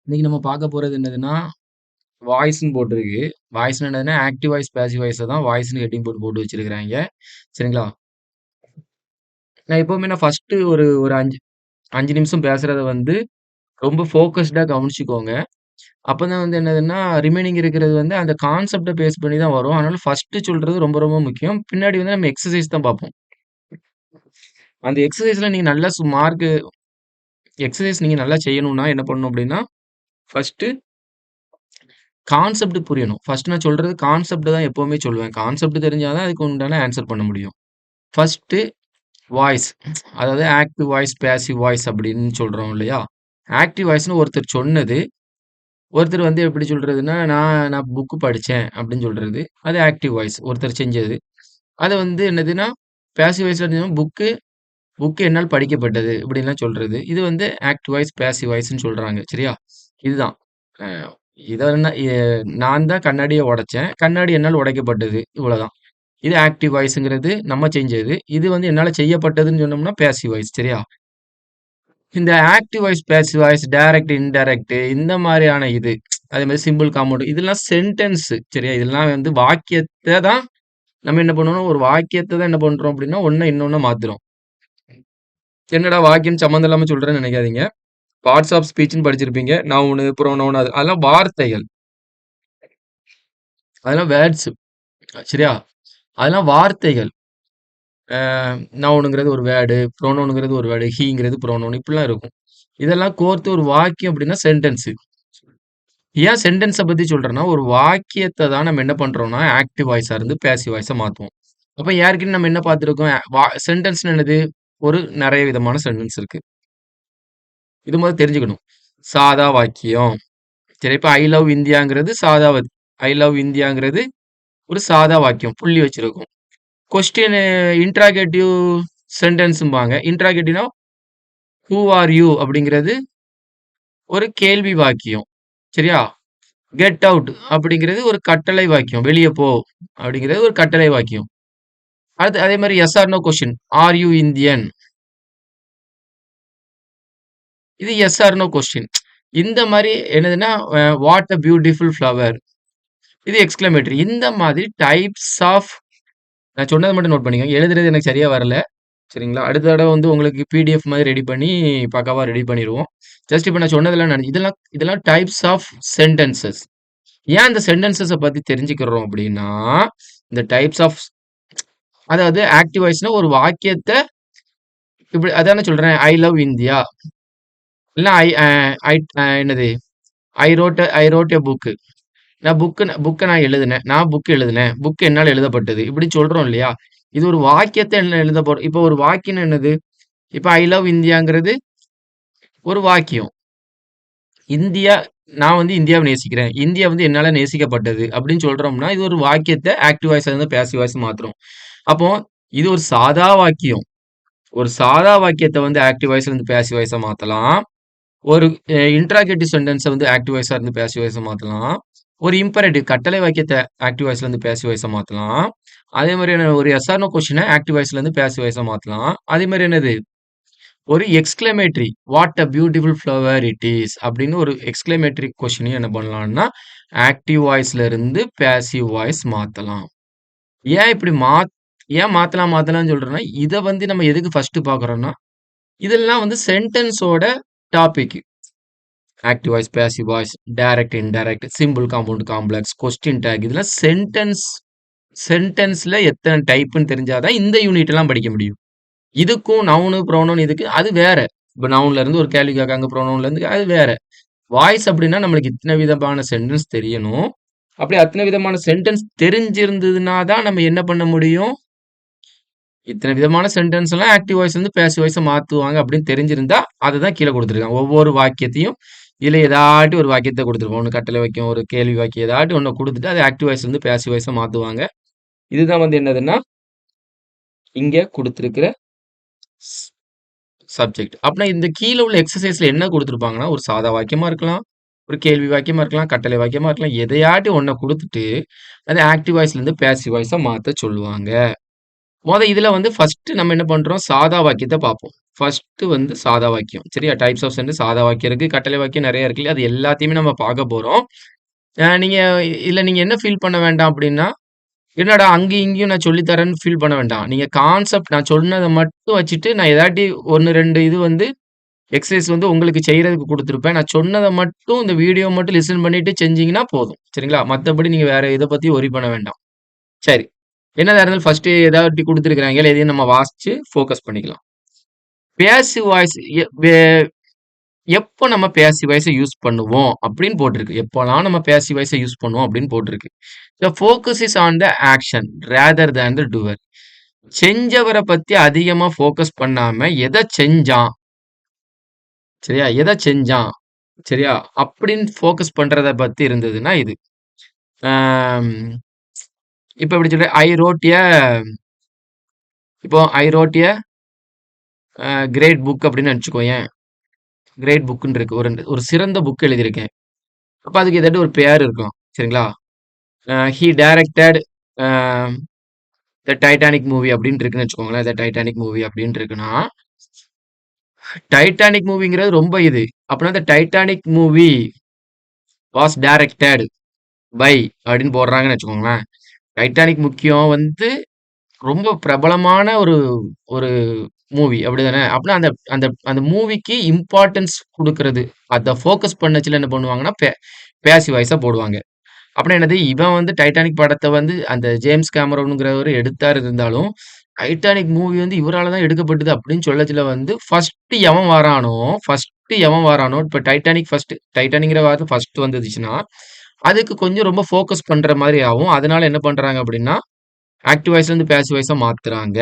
இன்னைக்கு நம்ம பார்க்க போறது என்னதுன்னா, வாய்ஸ்ன்னு போட்டிருக்கு. வாய்ஸ்ன்னா என்னதுன்னா, ஆக்டிவ் வாய்ஸ், பேசிவ் வாய்ஸ தான் வாய்ஸ்ன்னு ஹெட்டிங் போட்டு வச்சிருக்கிறாய்ங்க. சரிங்களா? நான் எப்பவுமே ஃபர்ஸ்ட்டு ஒரு ஒரு 5 நிமிஷம் பேசுறத வந்து ரொம்ப ஃபோக்கஸ்டா கவனிச்சுக்கோங்க. அப்பதான் வந்து என்னதுன்னா, ரிமைனிங் இருக்கிறது வந்து அந்த கான்செப்ட்ட பேஸ் பண்ணி தான் வரும். அதனால ஃபர்ஸ்ட்டு சொல்றது ரொம்ப ரொம்ப முக்கியம். பின்னாடி வந்து நம்ம எக்ஸர்சைஸ் தான் பார்ப்போம். அந்த எக்ஸர்சைஸ்ல நீங்க நல்லா மார்க்கு எக்ஸர்சைஸ் நீங்க நல்லா செய்யணும்னா என்ன பண்ணணும் அப்டின்னா, ஃபர்ஸ்ட்டு கான்செப்ட் புரியணும். ஃபர்ஸ்ட் நான் சொல்றது கான்செப்ட் தான் எப்பவுமே சொல்லுவேன். கான்செப்ட் தெரிஞ்சா தான் அதுக்கு உண்டான ஆன்சர் பண்ண முடியும். First voice. அதாவது ஆக்டிவ் வாய்ஸ், பேசிவ் வாய்ஸ் அப்படின்னு சொல்றோம் இல்லையா? ஆக்டிவ் வாய்ஸ்ன்னு ஒருத்தர் சொன்னது, ஒருத்தர் வந்து எப்படி சொல்றதுன்னா, நான் நான் புக் படிச்சேன் அப்படின்னு சொல்றது. அது ஆக்டிவ் வாய்ஸ். ஒருத்தர் செஞ்சது. அது வந்து என்னதுன்னா, பேசிவ் வாய்ஸ்ல புக்கு புக் என்னால் படிக்கப்பட்டது இப்படின்லாம் சொல்றது. இது வந்து ஆக்டிவ் வாய்ஸ், பேசிவ் வாய்ஸ்ன்னு சொல்றாங்க. சரியா? இதுதான். அ இத என்ன நான் தான் கண்ணாடிய உடைச்சேன். கண்ணாடி என்னால் உடைக்கப்பட்டது. இவ்வளோதான். இது ஆக்டிவ் வாய்ஸ்ங்கிறது நம்ம செஞ்சது. இது வந்து என்னால செய்யப்பட்டதுன்னு சொன்னோம்னா பேசிவ் வாய்ஸ். சரியா? இந்த active voice, passive voice, direct, indirect இந்த மாரியான இது. அதே மாரி சிம்பிள், காம்பவுண்ட் இதெல்லாம் சென்டென்ஸ். சரியா? இதெல்லாம் வந்து வாக்கியத்த தான் நம்ம என்ன பண்ணுவோம்னா, ஒரு வாக்கியத்த தான் என்ன பண்றோம் அப்டின்னா, ஒண்ண இன்னொன்னா மாத்துறோம். என்னடா வாக்கியம் சம்மந்தம் இல்லாம சொல்றேன்னு நெனைக்காதீங்க. பார்ட்ஸ் ஆஃப் ஸ்பீச்ன்னு படிச்சிருப்பீங்க. நவுனு, ப்ரோனவுன் அதெல்லாம் வார்த்தைகள். அதெல்லாம் வேர்ட்ஸ். சரியா? அதெல்லாம் வார்த்தைகள். அ நவுனுங்கிறது ஒரு வேர்டு, ப்ரோனவுனுங்கிறது ஒரு வேர்டு, ஹீங்கிறது ப்ரோனவுன் இப்படிலாம் இருக்கும். இதெல்லாம் கோர்த்து ஒரு வாக்கியம் அப்படின்னா சென்டென்ஸ். ஏன் சென்டென்ஸ பத்தி சொல்றேன்னா, ஒரு வாக்கியத்த தான் நம்ம என்ன பண்றோம்னா, ஆக்டிவ் வாய்ஸா இருந்து பேசிவ் வாய்ஸா மாத்துவோம். அப்ப ஏற்கனவே நம்ம என்ன பார்த்திருக்கோம்? சென்டென்ஸ்னா என்னது? ஒரு நெறைய விதமான சென்டென்ஸ் இருக்கு. இது மொத தெரிஞ்சுக்கணும். சாதா வாக்கியம். சரி, இப்ப ஐ லவ் இந்தியாங்கிறது ஐ லவ் இந்தியாங்கிறது ஒரு சாதா வாக்கியம். புள்ளி வச்சிருக்கும். கொஸ்டின் இன்ட்ராகேட்டிவ் சென்டென்ஸ்ம்பாங்க. இன்ட்ராகேட்டிவ்னா ஹூ ஆர் யூ அப்படிங்கிறது ஒரு கேள்வி வாக்கியம். சரியா? கெட் அவுட் அப்படிங்கிறது ஒரு கட்டளை வாக்கியம். வெளிய போ அப்படிங்கிறது ஒரு கட்டளை வாக்கியம். அடுத்து அதே மாரி yes or no question. Are you Indian? இது எஸ் ஆர் நோ கொஸ்டின். இந்த மாரி என்னதுன்னா, வாட் அ பியூட்டிஃபுல் ஃப்ளவர். இது எக்ஸ்க்ளமேட்டரி. இந்த மாதிரி டைப்ஸ் ஆஃப் நான் சொன்னத மட்டும் நோட் பண்ணிக்கோங்க. எழுதுறது எனக்கு சரியா வரல. சரிங்களா? அடுத்த தடவ வந்து உங்களுக்கு பிடிஎஃப் மாரி ரெடி பண்ணி பக்காவா ரெடி பண்ணிருவோம். ஜஸ்ட் இப்ப நான் சொன்னதெல்லாம் இதெல்லாம் இதெல்லாம் டைப்ஸ் ஆஃப் சென்டென்சஸ். ஏன் இந்த சென்டென்சஸ பத்தி தெரிஞ்சுக்கிறோம் அப்டின்னா, இந்த டைப்ஸ் ஆஃப் அதாவது ஆக்டிவ் வாய்ஸ்னா ஒரு வாக்கியத்த இப்டி அதானே சொல்றேன். I love India. இல்ல ஐ அ ஐ என்னது? ஐ ரோட் எ புக். நான் எழுதினேன். நான் புக் எழுதினேன். புக் என்னால எழுதப்பட்டது. இப்டி சொல்றோம் இல்லையா? இது ஒரு வாக்கியத்த என்ன எழுத போறோம். இப்போ ஒரு வாக்கியம்னா என்னது? இப்ப ஐ லவ் இந்தியாங்கிறது ஒரு வாக்கியம். இந்தியா நான் வந்து இந்தியாவ நேசிக்கிறேன். இந்தியா வந்து என்னால நேசிக்கப்பட்டது அப்படின்னு சொல்றோம்னா, இது ஒரு வாக்கியத்த ஆக்டிவ் வாய்ஸா இருந்து பேசிவ் வாய்ஸ் மாத்துறோம். அப்போ இது ஒரு சாதா வாக்கியம். ஒரு சாதா வாக்கியத்த வந்து ஆக்டிவ் வாய்ஸ்ல இருந்து பேசிவ் வாய்ஸா மாத்தலாம். ஒரு இன்ட்ராகேட்டிவ் சென்டென்ஸ வந்து ஆக்டிவ் வாய்ஸா இருந்து பேசிவ் வாய்ஸா மாத்தலாம். ஒரு இம்பரேட்டிவ் கட்டளை வாக்கியத்த ஆக்டிவ் வாய்ஸ்ல இருந்து பேசிவ் வாய்ஸா மாத்தலாம். அதே மாரி ஒரு எஸ் ஆர் நோ கொஸ்டின ஆக்டிவ் வாய்ஸ்ல இருந்து பேசிவ் வாய்ஸா மாத்தலாம். அதே மாரி என்னது? ஒரு exclamatory what a beautiful flower it is அப்படின்னு ஒரு எக்ஸ்க்ளமேட்டரி கொஸ்டினையும் என்ன பண்ணலாம்னா ஆக்டிவ் வாய்ஸ்ல இருந்து பேசிவ் வாய்ஸ் மாத்தலாம். ஏன் இப்படி ஏன் மாத்தலாம்னு சொல்றேன்னா இதை வந்து நம்ம எதுக்கு ஃபர்ஸ்ட் பாக்குறோம்னா இதெல்லாம் வந்து சென்டென்ஸோட topic. Active voice, passive voice, direct, indirect, simple, compound, complex, question tag இதெல்லாம் சென்டென்ஸ்ல எத்தனை டைப்னு தெரிஞ்சாதான் இந்த யூனிட் எல்லாம் படிக்க முடியும். இதுக்கும் நவுனு, ப்ரொனவுன் இதுக்கு அது வேற. இப்ப நவுன்ல இருந்து ஒரு கேள்வி கேட்காங்க, ப்ரொனவுன்ல இருந்து அது வேற. வாய்ஸ் அப்படின்னா நம்மளுக்கு இத்தனை விதமான சென்டென்ஸ் தெரியணும். அப்படி அத்தனை விதமான சென்டென்ஸ் தெரிஞ்சிருந்ததுனா தான் நம்ம என்ன பண்ண முடியும்? இத்தனை விதமான சென்டென்ஸ் எல்லாம் ஆக்டிவ் வாய்ஸ் வந்து பேசிவ் வாய்ஸா மாத்துவாங்க அப்படின்னு தெரிஞ்சிருந்தா அததான் கீழ குடுத்துருக்காங்க. ஒவ்வொரு வாக்கியத்தையும் இதுல ஏதாட்டி ஒரு வாக்கியத்த குடுத்துருப்போம். ஒண்ணு கட்டளை வாக்கியம், ஒரு கேள்வி வாக்கியம் ஏதாட்டி ஒண்ண குடுத்துட்டு அது ஆக்டிவ் வாய்ஸ் வந்து பேசிவ் வாய்ஸா மாத்துவாங்க. இதுதான் வந்து என்னதுன்னா, இங்க குடுத்திருக்கிற சப்ஜெக்ட். அப்பனா இந்த கீழ உள்ள எக்ஸர்சைஸ்ல என்ன குடுத்திருப்பாங்கன்னா, ஒரு சாதா வாக்கியமா இருக்கலாம். ஒரு கேள்வி வாக்கியமா இருக்கலாம். கட்டளை வாக்கியமா இருக்கலாம். எதையாட்டி ஒண்ண குடுத்துட்டு, அத ஆக்டிவ் வாய்ஸ்லருந்து பேசிவ் வாய்ஸா மாத்த சொல்லுவாங்க. இதுல வந்து ஃபர்ஸ்ட் நம்ம என்ன பண்றோம்? சாதா வாக்கியத்த பார்ப்போம். ஃபர்ஸ்ட் வந்து சாதா வாக்கியம். சரியா? டைப்ஸ் ஆஃப் சென்டென்ஸ் சாதா வாக்கியம் இருக்கு. கட்டளை வாக்கியம் நெறைய இருக்கு இல்லையா? அது எல்லாத்தையுமே நம்ம பார்க்க போறோம். நீங்க இதுல நீங்க என்ன ஃபீல் பண்ண வேண்டாம் அப்டின்னா, என்னடா அங்கேயும் இங்கேயும் நான் சொல்லி தரேன்னு ஃபீல் பண்ண வேண்டாம். நீங்க கான்செப்ட் நான் சொன்னத மட்டும் வச்சுட்டு நான் ஏதாட்டி 1, 2 இது வந்து எக்சர்சைஸ் வந்து உங்களுக்கு செய்றதுக்கு குடுத்துருப்பேன். நான் சொன்னத மட்டும் இந்த வீடியோ மட்டும் லிசன் பண்ணிட்டு செஞ்சீங்கன்னா போதும். சரிங்களா? மத்தபடி நீங்க வேற எத பத்தியும் வொரி பண்ண வேண்டாம். சரி. என்னதான் இருந்தாலும் ஃபர்ஸ்ட்டு ஏதாட்டி குடுத்துருக்காய்ங்க. எதையும் நம்ம வாசிச்சு ஃபோக்கஸ் பண்ணிக்கலாம். பேசிவ் வாய்ஸ் எ வே எப்போ நம்ம பேசிவ் வாய்ஸ யூஸ் பண்ணுவோம் அப்படின்னு போட்டிருக்கு. எப்போலாம் நம்ம பேசிவ் வாய்ஸ யூஸ் பண்ணுவோம் அப்படின்னு போட்டிருக்கு. The focus is on the action rather than the doer. செஞ்சவர பத்தி அதிகமா ஃபோக்கஸ் பண்ணாம எத செஞ்சான்? சரியா? எத செஞ்சான்? சரியா? அப்படின்னு ஃபோக்கஸ் பண்றத பத்தி இருந்ததுன்னா இது. ஆம், இப்ப எப்படி சொல்ல ஐ ரோட் எ இப்போ I wrote a great book அப்படின்னு நெனச்சுக்கோயேன். கிரேட் புக்ன்னு இருக்கு. ஒரு சிறந்த புக் எழுதியிருக்கேன். அப்ப அதுக்கு ஏதாட்டு ஒரு பேர் இருக்கும். சரிங்களா? He directed a the Titanic movie அப்படின்னு இருக்குன்னு வச்சுக்கோங்களேன். த டைட்டானிக் மூவி அப்படின்னு இருக்குன்னா, டைட்டானிக் மூவிங்கிறது ரொம்ப இது. அப்பன்னா the Titanic movie was directed by அப்படின்னு போடுறாங்கன்னு வச்சுக்கோங்களேன். டைட்டானிக் முக்கியம் வந்து ரொம்ப பிரபலமான ஒரு ஒரு மூவி அப்படிதானே? அப்பன்னா அந்த அந்த அந்த மூவிக்கு இம்பார்ட்டன்ஸ் குடுக்குறது. அத ஃபோக்கஸ் பண்ணச்சுல என்ன பண்ணுவாங்கன்னா, பேசிவ் வாய்ஸா போடுவாங்க. அப்படின்னா என்னது? இவன் வந்து டைட்டானிக் படத்த வந்து அந்த ஜேம்ஸ் கேமரூன்ங்கிறவரு எடுத்தாரு இருந்தாலும், டைட்டானிக் மூவி வந்து இவரால தான் எடுக்கப்பட்டது அப்படின்னு சொல்லச்சுல வந்து, ஃபர்ஸ்ட்டு எவன் வாரானோ, இப்ப டைட்டானிக் டைட்டானிக்ங்கிற வார்த்தை ஃபர்ஸ்ட் வந்துச்சுன்னா, அதுக்கு கொஞ்சம் ரொம்ப ஃபோக்கஸ் பண்ற மாரி ஆவும். அதனால என்ன பண்றாங்க அப்படின்னா, ஆக்டிவ் வாய்ஸ்லருந்து பேசிவ் வாய்ஸா மாத்துறாங்க.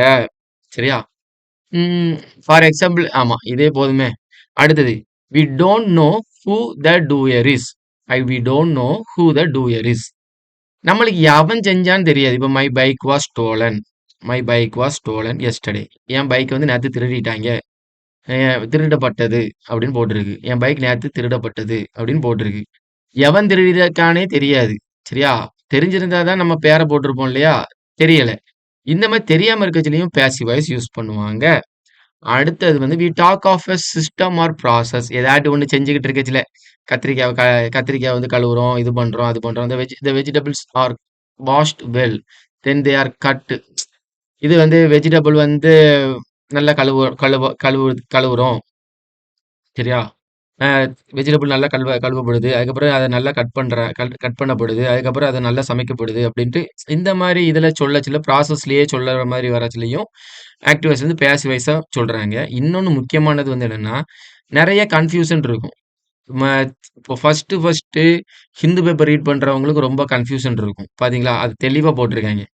சரியா? ம். ஃபார் எக்ஸாம்பிள் ஆமா. இதே போதுமே. அடுத்தது. We don't know who the doer is. We don't know who the doer is. நம்மளுக்கு எவன் செஞ்சான்னு தெரியாது. இப்ப my bike was stolen. My bike was stolen yesterday. என் பைக் வந்து நேத்து திருடிட்டாய்ங்க. திருடப்பட்டது அப்படின்னு போட்டிருக்கு. என் பைக் நேத்து திருடப்பட்டது அப்படின்னு போட்டிருக்கு. எவன் திருடியிருக்கான்னே தெரியாது. சரியா? தெரிஞ்சிருந்தா தான் நம்ம பேர போட்டிருப்போம் இல்லையா? தெரியல. இந்த மாரி தெரியாம இருக்கச்சுலயும் பேசிவ் வாய்ஸ் யூஸ் பண்ணுவாங்க. அடுத்தது வந்து we talk of a system or process. ஏதாட்டு ஒண்ணு செஞ்சுகிட்டு இருக்கச்சுல, கத்திரிக்காவ க கத்திரிக்காய் வந்து கழுவுறோம், இது பண்றோம், அது பண்றோம். The vegetables are washed well. Then they are cut. இது வந்து வெஜிடபிள் வந்து நல்லா கழுவுறோம். சரியா? அ வெஜிடபிள் நல்லா கழுவப்படுது. அதுக்கப்புறம் அத நல்லா கட் பண்ணப்படுது. அதுக்கப்புறம் அது நல்லா சமைக்கப்படுது அப்டின்ட்டு இந்த மாரி இதுல சொல்லச்சுல ப்ராசஸ்லயே சொல்லுற மாரி வரச்சுலயும் ஆக்டிவ் வாய்ஸ் வந்து பேசிவ் வாய்ஸா சொல்றாங்க. இன்னொன்னு முக்கியமானது வந்து என்னன்னா, நெறைய கன்ஃப்யூஷன் இருக்கும். ம இப்போ ஃபர்ஸ்ட்டு ஹிந்து பேப்பர் ரீட் பண்றவங்களுக்கு ரொம்ப கன்ஃப்யூஷன் இருக்கும். பாத்தீங்களா? அது தெளிவா போட்டிருக்காய்ங்க.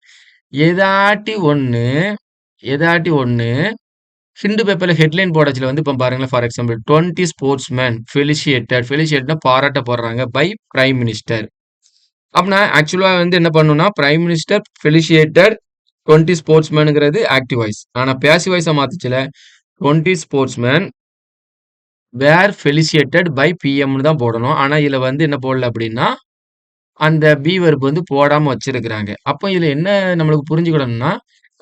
எதாட்டி ஒண்ணு எதாட்டி ஒண்ணு ஹிண்டு பேப்பர்ல ஹெட்லைன் போடச்சுல வந்து இப்ப பாருங்களேன் ஃபார் எக்ஸாம்பிள் 20 ஸ்போர்ட்ஸ்மேன் ஃபெலிசியேட்டட் பாராட்டப்படுறாங்க பை பிரைம் மினிஸ்டர். அப்பனா ஆக்சுவலா வந்து என்ன பண்ணணும்னா பிரைம் மினிஸ்டர் ஃபெலிசியேட்டட் 20 ஸ்போர்ட்ஸ்மேன்ங்கிறது ஆக்டிவ் வாய்ஸ். ஆனா பேசிவ் வாய்ஸா மாத்துச்சுல 20 ஸ்போர்ட்ஸ்மேன் வேர் ஃபெலிசியேட்டட் பை பிஎம்னு தான் போடணும். ஆனா இதுல வந்து என்ன போடல அப்படின்னா, அந்த பி வெர்ப் வந்து போடாம வச்சிருக்கிறாங்க. அப்ப இதுல என்ன நம்மளுக்கு புரிஞ்சுக்கணும்னா,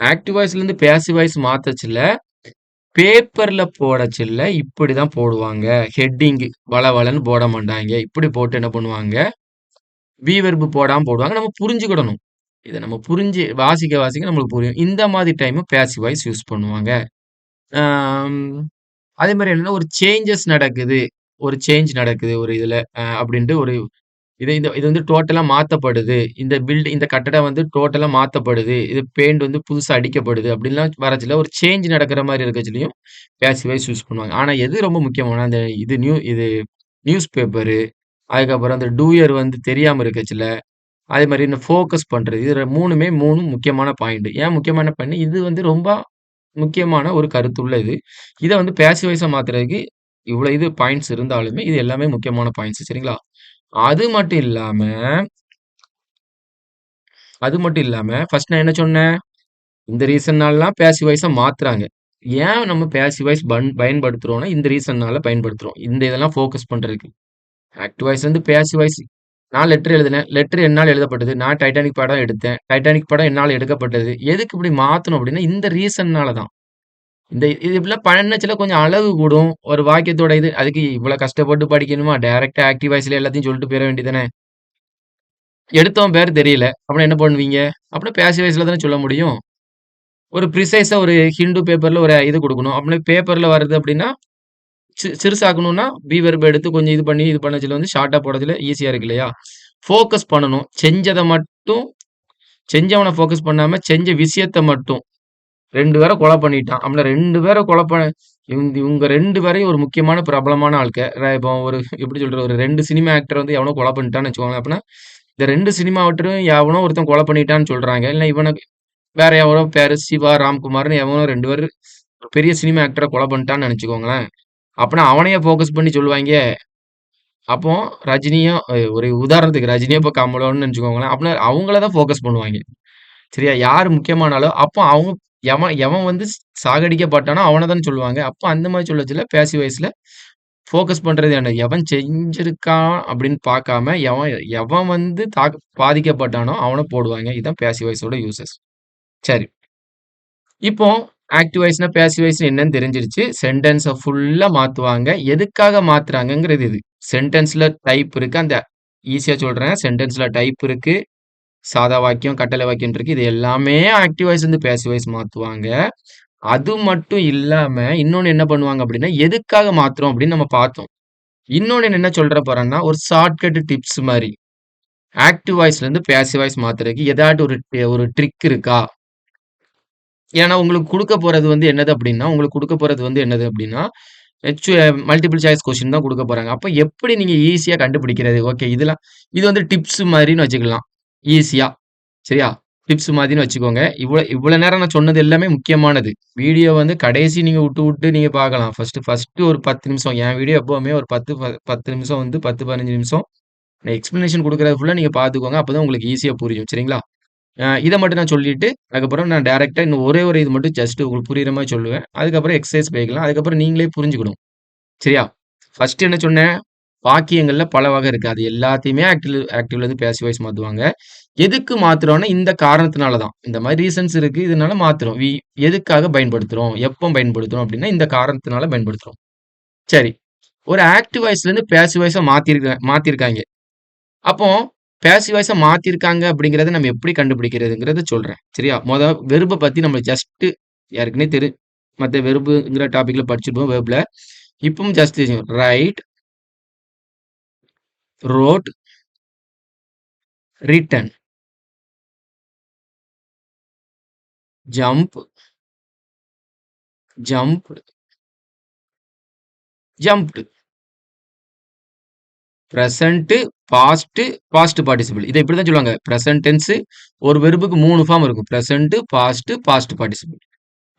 ஆக்டிவ் வாய்ஸ்ல இருந்து பேசிவ் வாய்ஸ் மாத்தச்சுல பேப்பர்ல போடச்சில்ல இப்படிதான் போடுவாங்க. ஹெட்டிங் வளவளன்னு போட மாட்டாங்க. இப்படி போட்டு என்ன பண்ணுவாங்க, வி வெர்ப் போடாம போடுவாங்க. நம்ம புரிஞ்சுக்கிடணும். இத நம்ம புரிஞ்சு வாசிக்க நம்மளுக்கு புரியும். இந்த மாதிரி டைம் பேசிவ் வாய்ஸ் யூஸ் பண்ணுவாங்க. ஆம், அதே மாரி என்னன்னா ஒரு சேஞ்சஸ் நடக்குது. ஒரு சேஞ்ச் நடக்குது ஒரு இதுல. அப்படின்ட்டு ஒரு இது வந்து டோட்டலா மாத்தப்படுது. இந்த கட்டடம் வந்து டோட்டலா மாத்தப்படுது. இது பெயிண்ட் வந்து புதுசா அடிக்கப்படுது. அப்படின்லாம் வரச்சுல ஒரு சேஞ்ச் நடக்கிற மாரி இருக்கச்சுலயும் பேசிவ் வாய்ஸ் யூஸ் பண்ணுவாங்க. ஆனா எது ரொம்ப முக்கியம்னா, அந்த இது நியூஸ் பேப்பரு, அதுக்கப்புறம் அந்த டூயர் வந்து தெரியாம இருக்கச்சுல, அதே மாரி இந்த ஃபோக்கஸ் பண்றது. இது 3 முக்கியமான பாயிண்ட். ஏன் முக்கியமான பாயிண்ட்? இது வந்து ரொம்ப முக்கியமான ஒரு கருத்துள்ள இது. இத வந்து பேசிவ் வாய்ஸா மாத்துறதுக்கு இவ்வளோ இது பாயிண்ட்ஸ் இருந்தாலுமே, இது எல்லாமே முக்கியமான பாயிண்ட்ஸ் சரிங்களா? அது மட்டும் இல்லாம அது மட்டும் இல்லாம, ஃபர்ஸ்ட் நான் என்ன சொன்னேன்? இந்த ரீசன்னாலலாம் பேசிவ் வாய்ஸா மாத்துறாங்க. ஏன் நம்ம பேசிவ் வாய்ஸ் பயன்படுத்துறோம்னா, இந்த ரீசன்னால பயன்படுத்துறோம். இந்த இதெல்லாம் ஃபோக்கஸ் பண்றதுக்கு. ஆக்டிவ் வாய்ஸ் வந்து பேசிவ் வாய்ஸ். நான் லெட்டர் எழுதினேன். லெட்டர் என்னால எழுதப்பட்டது. நான் டைட்டானிக் படம் எடுத்தேன். டைட்டானிக் படம் என்னால எடுக்கப்பட்டது. எதுக்கு இப்படி மாத்தணும் அப்படின்னா, இந்த ரீசன்னால தான். இது இப்படிலாம் பண்ணச்சுல கொஞ்சம் அழகு கூடும். ஒரு வாக்கியத்தோட இது அதுக்கு இவ்வளவு கஷ்டப்பட்டு படிக்கணுமா? டைரக்ட்டா ஆக்டிவ் வாய்ஸ்ல எல்லாத்தையும் சொல்லிட்டு போயிற வேண்டியதுதானே! எடுத்தவன் பேரு தெரியல. அப்புறம் என்ன பண்ணுவீங்க? அப்புறம் பேசிவ் வாய்ஸ்ல தானே சொல்ல முடியும். ஒரு ப்ரிசைஸா ஒரு ஹிண்டு பேப்பர்ல ஒரு இது குடுக்கணும். அப்படி பேப்பர்ல வருது அப்படின்னா, சிறுசாக்கணும்னா, பி வெர்ப் எடுத்து கொஞ்சம் இது பண்ணி, இது பண்ணச்சுல வந்து ஷார்ட்டா போடச்சுல ஈஸியா இருக்கு இல்லையா? ஃபோக்கஸ் பண்ணணும். செஞ்சத மட்டும் செஞ்சவன ஃபோக்கஸ் பண்ணாம, செஞ்ச விஷயத்த மட்டும் 2 பேர கொலை பண்ணிட்டான். அப்ப 2 பேர கொலை பண்ண இவங்க 2 பேரையும் ஒரு முக்கியமான பிரபலமான ஆட்க. இப்போ ஒரு எப்படி சொல்றது? ஒரு 2 சினிமா ஆக்டர் வந்து எவனோ கொலை பண்ணிட்டான்னு வச்சுக்கோங்களேன். அப்பன்னா, இந்த 2 சினிமா ஆக்டரும் எவனோ ஒருத்தன் கொலை பண்ணிட்டான்னு சொல்றாங்க. இல்ல இவன வேற எவனோ பேரு சிவா, ராம்குமார்ன்னு எவனோ 2 பேரு பெரிய சினிமா ஆக்டர கொலை பண்ணிட்டான்னு நெனச்சுக்கோங்களேன். அப்பன்னா அவனையே ஃபோக்கஸ் பண்ணி சொல்லுவாய்ங்க. அப்போ ரஜினியும் ஒரு உதாரணத்துக்கு ரஜினியோ இப்ப கமலோன்னு நெனச்சுக்கோங்களேன். அப்பன்னா அவங்கள தான் ஃபோக்கஸ் பண்ணுவாய்ங்க. சரியா? யாரு முக்கியமான ஆளோ, அப்போ அவங்க எவன் எவன் வந்து சாகடிக்கப்பட்டானோ அவன தான சொல்லுவாங்க. அப்போ அந்த மாரி சொல்லச்சுல பேசிவ் வாய்ஸ்ல ஃபோக்கஸ் பண்றது என்ன? எவன் செஞ்சிருக்கான் அப்படின்னு பார்க்காம, எவன் எவன் வந்து பாதிக்கப்பட்டானோ அவன போடுவாங்க. இதான் பேசிவ் வாய்ஸோட யூசஸ். சரி. இப்போ ஆக்டிவ் வாய்ஸ்னா, பேசிவ் வாய்ஸ்னா என்னன்னு தெரிஞ்சிருச்சு. சென்டென்ஸ ஃபுல்லா மாத்துவாங்க. எதுக்காக மாத்துறாங்கங்கிறது இது. சென்டென்ஸ்ல டைப் இருக்கு. அந்த ஈஸியா சொல்றேன். சென்டென்ஸ்ல டைப் இருக்கு. சாதா வாக்கியம், கட்டளை வாக்கியம் இருக்கு. இது எல்லாமே ஆக்டிவ் வாய்ஸ் வந்து பேசிவ் வாய்ஸ் மாத்துவாங்க. அது மட்டும் இல்லாம, இன்னொன்னு என்ன பண்ணுவாங்க அப்படின்னா, எதுக்காக மாத்துறோம் அப்படின்னு நம்ம பார்த்தோம். இன்னொன்னு என்ன சொல்ற போறேன்னா, ஒரு ஷார்ட்கட் டிப்ஸ் மாரி. ஆக்டிவ் வாய்ஸ்ல இருந்து பேசிவ் வாய்ஸ் மாத்துறதுக்கு ஏதாட்டு ஒரு ட்ரிக் இருக்கா? ஏன்னா உங்களுக்கு குடுக்க போறது வந்து என்னது அப்படின்னா, உங்களுக்கு குடுக்க போறது வந்து என்னது அப்படின்னா, ஹெச் மல்டிபிள் சாய்ஸ் கொஸ்டின் தான் குடுக்க போறாங்க. அப்ப எப்படி நீங்க ஈஸியா கண்டுபிடிக்கிறது? ஓகே இதெல்லாம் இது வந்து டிப்ஸ் மாரின்னு வச்சுக்கலாம். ஈஸியா. சரியா? டிப்ஸ் மாதிரின்னு வச்சுக்கோங்க. இவ்வளோ நேரம் நான் சொன்னது எல்லாமே முக்கியமானது. வீடியோ வந்து கடைசி நீங்க விட்டு நீங்க பார்க்கலாம். ஃபர்ஸ்ட்டு ஒரு 10 நிமிஷம். என் வீடியோ எப்பவுமே ஒரு 10 நிமிஷம் வந்து 10, 15 நிமிஷம். நான் எக்ஸ்ப்ளனேஷன் குடுக்குறது ஃபுல்லா நீங்க பார்த்துக்கோங்க. அப்பதான் உங்களுக்கு ஈஸியா புரியும். சரிங்களா? இத மட்டும் நான் சொல்லிட்டு, அதுக்கப்புறம் நான் டைரக்ட்டா இன்னும் ஒரே ஒரு இது மட்டும் ஜஸ்ட் உங்களுக்கு புரியிற மாரி சொல்லுவேன். அதுக்கப்புறம் எக்சர்சைஸ் போய்க்கலாம். அதுக்கப்புறம் நீங்களே புரிஞ்சுக்கணும். சரியா? ஃபர்ஸ்ட் என்ன சொன்னேன்? வாக்கியங்கள்ல பல வகை இருக்கு. அது எல்லாத்தையுமே ஆக்டிவ்லேருந்து பேசிவ் வாய்ஸ் மாத்துவாங்க. எதுக்கு மாத்துறோம்னா, இந்த காரணத்தினால தான். இந்த மாரி ரீசன்ஸ் இருக்கு. இதனால மாத்துறோம். எதுக்காக பயன்படுத்துறோம்? எப்போ பயன்படுத்துறோம்? அப்டின்னா, இந்த காரணத்தினால பயன்படுத்துறோம். சரி. ஒரு ஆக்டிவ் வாய்ஸ்லேருந்து பேசிவ் வாய்ஸா மாத்திருக்காய்ங்க. அப்போ பேசிவ் வாய்ஸா மாத்திருக்காங்க அப்படிங்கிறத நம்ம எப்படி கண்டுபிடிக்கிறதுங்கிறத சொல்றேன். சரியா? வெர்ப பத்தி நம்ம ஜஸ்ட் ஏற்கனவே மத்த வெர்புங்கிற டாபிக்ல படிச்சிருப்போம் வெர்ப்ல. இப்பவும் ஜஸ்ட் தெரியும். Write, wrote, written, jump, jumped, jumped. Present, past, past participle. இத இப்படிதான் சொல்லுவாங்க. பிரசன்ட் டென்ஸ் ஒரு வெர்புக்கு 3 ஃபார்ம் இருக்கும். Present, past, past participle.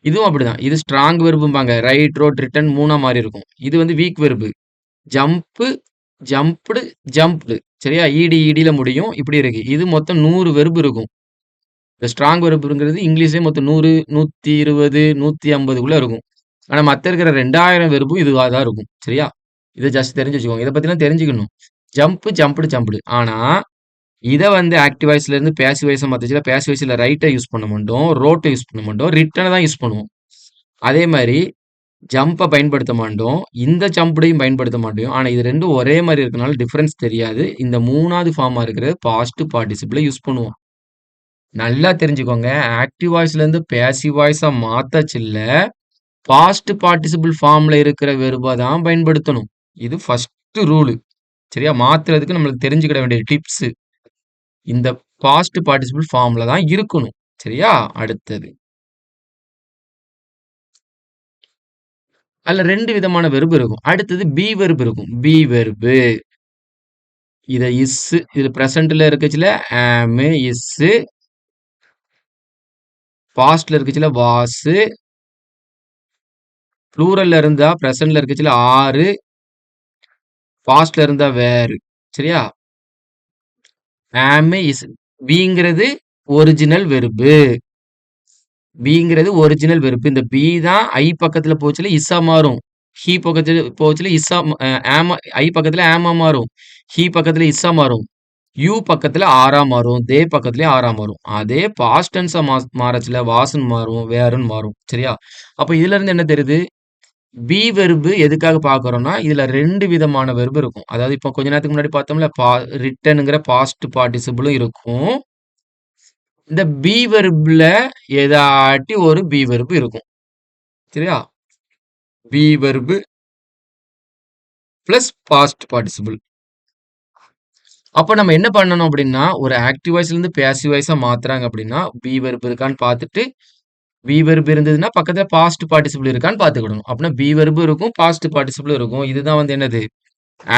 இதுவும் அப்படிதான். இது ஸ்ட்ராங் வெர்பும்பாங்க. ரைட், ரோட், ரிட்டன் 3ஆ மாறி இருக்கும். இது வந்து weak verb. Jump, jumped, jumped. சரியா? ஈடில முடியும். இப்படி இருக்கு. இது மொத்தம் 100 வெர்பு இருக்கும். இந்த ஸ்ட்ராங் வெர்புங்கிறது இங்கிலீஷ்லயே மொத்தம் 100, 120, 150க்குள்ள இருக்கும். ஆனா மத்த இருக்கிற 2000 வெர்பும் இதுவா தான் இருக்கும். சரியா? இத ஜஸ்ட் தெரிஞ்சு வச்சுக்கோங்க. இத பத்திலாம் தெரிஞ்சுக்கணும். Jump, jumped, jumped. ஆனா, இத வந்து ஆக்டிவ் வாய்ஸ்ல இருந்து பேசிவ் வாய்ஸா மாத்துச்சுல, பேசிவ் வாய்ஸ்ல ரைட்ட யூஸ் பண்ண மாட்டோம். ரோட்ட யூஸ் பண்ண மாட்டோம். ரிட்டன தான் யூஸ் பண்ணுவோம். அதே மாரி ஜம்ப பயன்படுத்த மாட்டோம். இந்த ஜம்ப்டையும் பயன்படுத்த மாட்டோம். ஆனா, இது 2ம் ஒரே மாரி இருக்கனால டிஃபரன்ஸ் தெரியாது. இந்த 3வது ஃபார்மா இருக்கிற பாஸ்ட் பார்ட்டிசிபிள யூஸ் பண்ணுவோம். நல்லா தெரிஞ்சுக்கோங்க. ஆக்டிவ் வாய்ஸ்ல இருந்து பேசிவ் வாய்ஸா மாத்தச்சுல்ல, பாஸ்ட் பார்ட்டிசிபிள் ஃபார்ம்ல இருக்கிற வெர்ப தான் பயன்படுத்தணும். இது ஃபர்ஸ்ட் ரூலு. சரியா? மாத்துறதுக்கு நம்மளுக்கு தெரிஞ்சுக்கிட வேண்டிய டிப்ஸு. இந்த பாஸ்ட் பார்ட்டிசிபிள் ஃபார்ம்ல தான் இருக்கணும். சரியா? அடுத்தது. அதுல 2 விதமான வெர்ப் இருக்கும். அடுத்தது பி வெர்ப் இருக்கும். B verb. இத இதுல பிரசன்ட்ல இருக்கச்சுல ஆமு, இஸ்ஸு, பாஸ்ட்ல இருக்கச்சுல வாஸு, ப்ளூரல்ல இருந்தா பிரசன்ட்ல இருக்கச்சுல ஆரு, பாஸ்ட்ல இருந்தா வேர். சரியா? ஆமு, இஸ். பிங்கிறது ஒரிஜினல் வெர்பு. பிங்கிறது ஒரிஜினல் வெர்பு. இந்த பி தான் ஐ பக்கத்துல போச்சுல இஸ்ஸா மாறும். ஹி பக்கத்துல போச்சுல இஸ்ஸா ஆமா ஐ பக்கத்துல ஆமா மாறும். ஹி பக்கத்துல இஸ்ஸா மாறும். யூ பக்கத்துல ஆரா மாறும். தே பக்கத்துலயும் ஆரா மாறும். அதே பாஸ்ட் டென்ஸா மாறச்சுல வாஸ்ன்னு மாறும், வேர்ன்னு மாறும். சரியா? அப்ப இதுல இருந்து என்ன தெரியுது? பி வெர்பு எதுக்காக பார்க்குறோம்னா, இதுல 2 விதமான வெர்பு இருக்கும். அதாவது இப்போ கொஞ்ச நேரத்துக்கு முன்னாடி பார்த்தோம்ல, ரிட்டன்ங்கிற பாஸ்ட் பார்ட்டிசிபிளும் இருக்கும். இந்த பி வெர்ப்ல ஏதாட்டி ஒரு பி வெர்பு இருக்கும். சரியா? Be verb plus past participle. அப்ப நம்ம என்ன பண்ணணும் அப்படின்னா, ஒரு ஆக்டிவ் வாய்ஸ்ல இருந்து பேசிவ் வாய்ஸா மாத்துறாங்க அப்படின்னா, பி வெர்ப் இருக்கான்னு பார்த்துட்டு, பி வெர்ப் இருந்ததுன்னா பக்கத்துல பாஸ்ட் பார்ட்டிசிபிள் இருக்கான்னு பார்த்துக்கிடணும். அப்படின்னா பி வெர்பும் இருக்கும், பாஸ்ட் பார்ட்டிசிபிளும் இருக்கும். இதுதான் வந்து என்னது?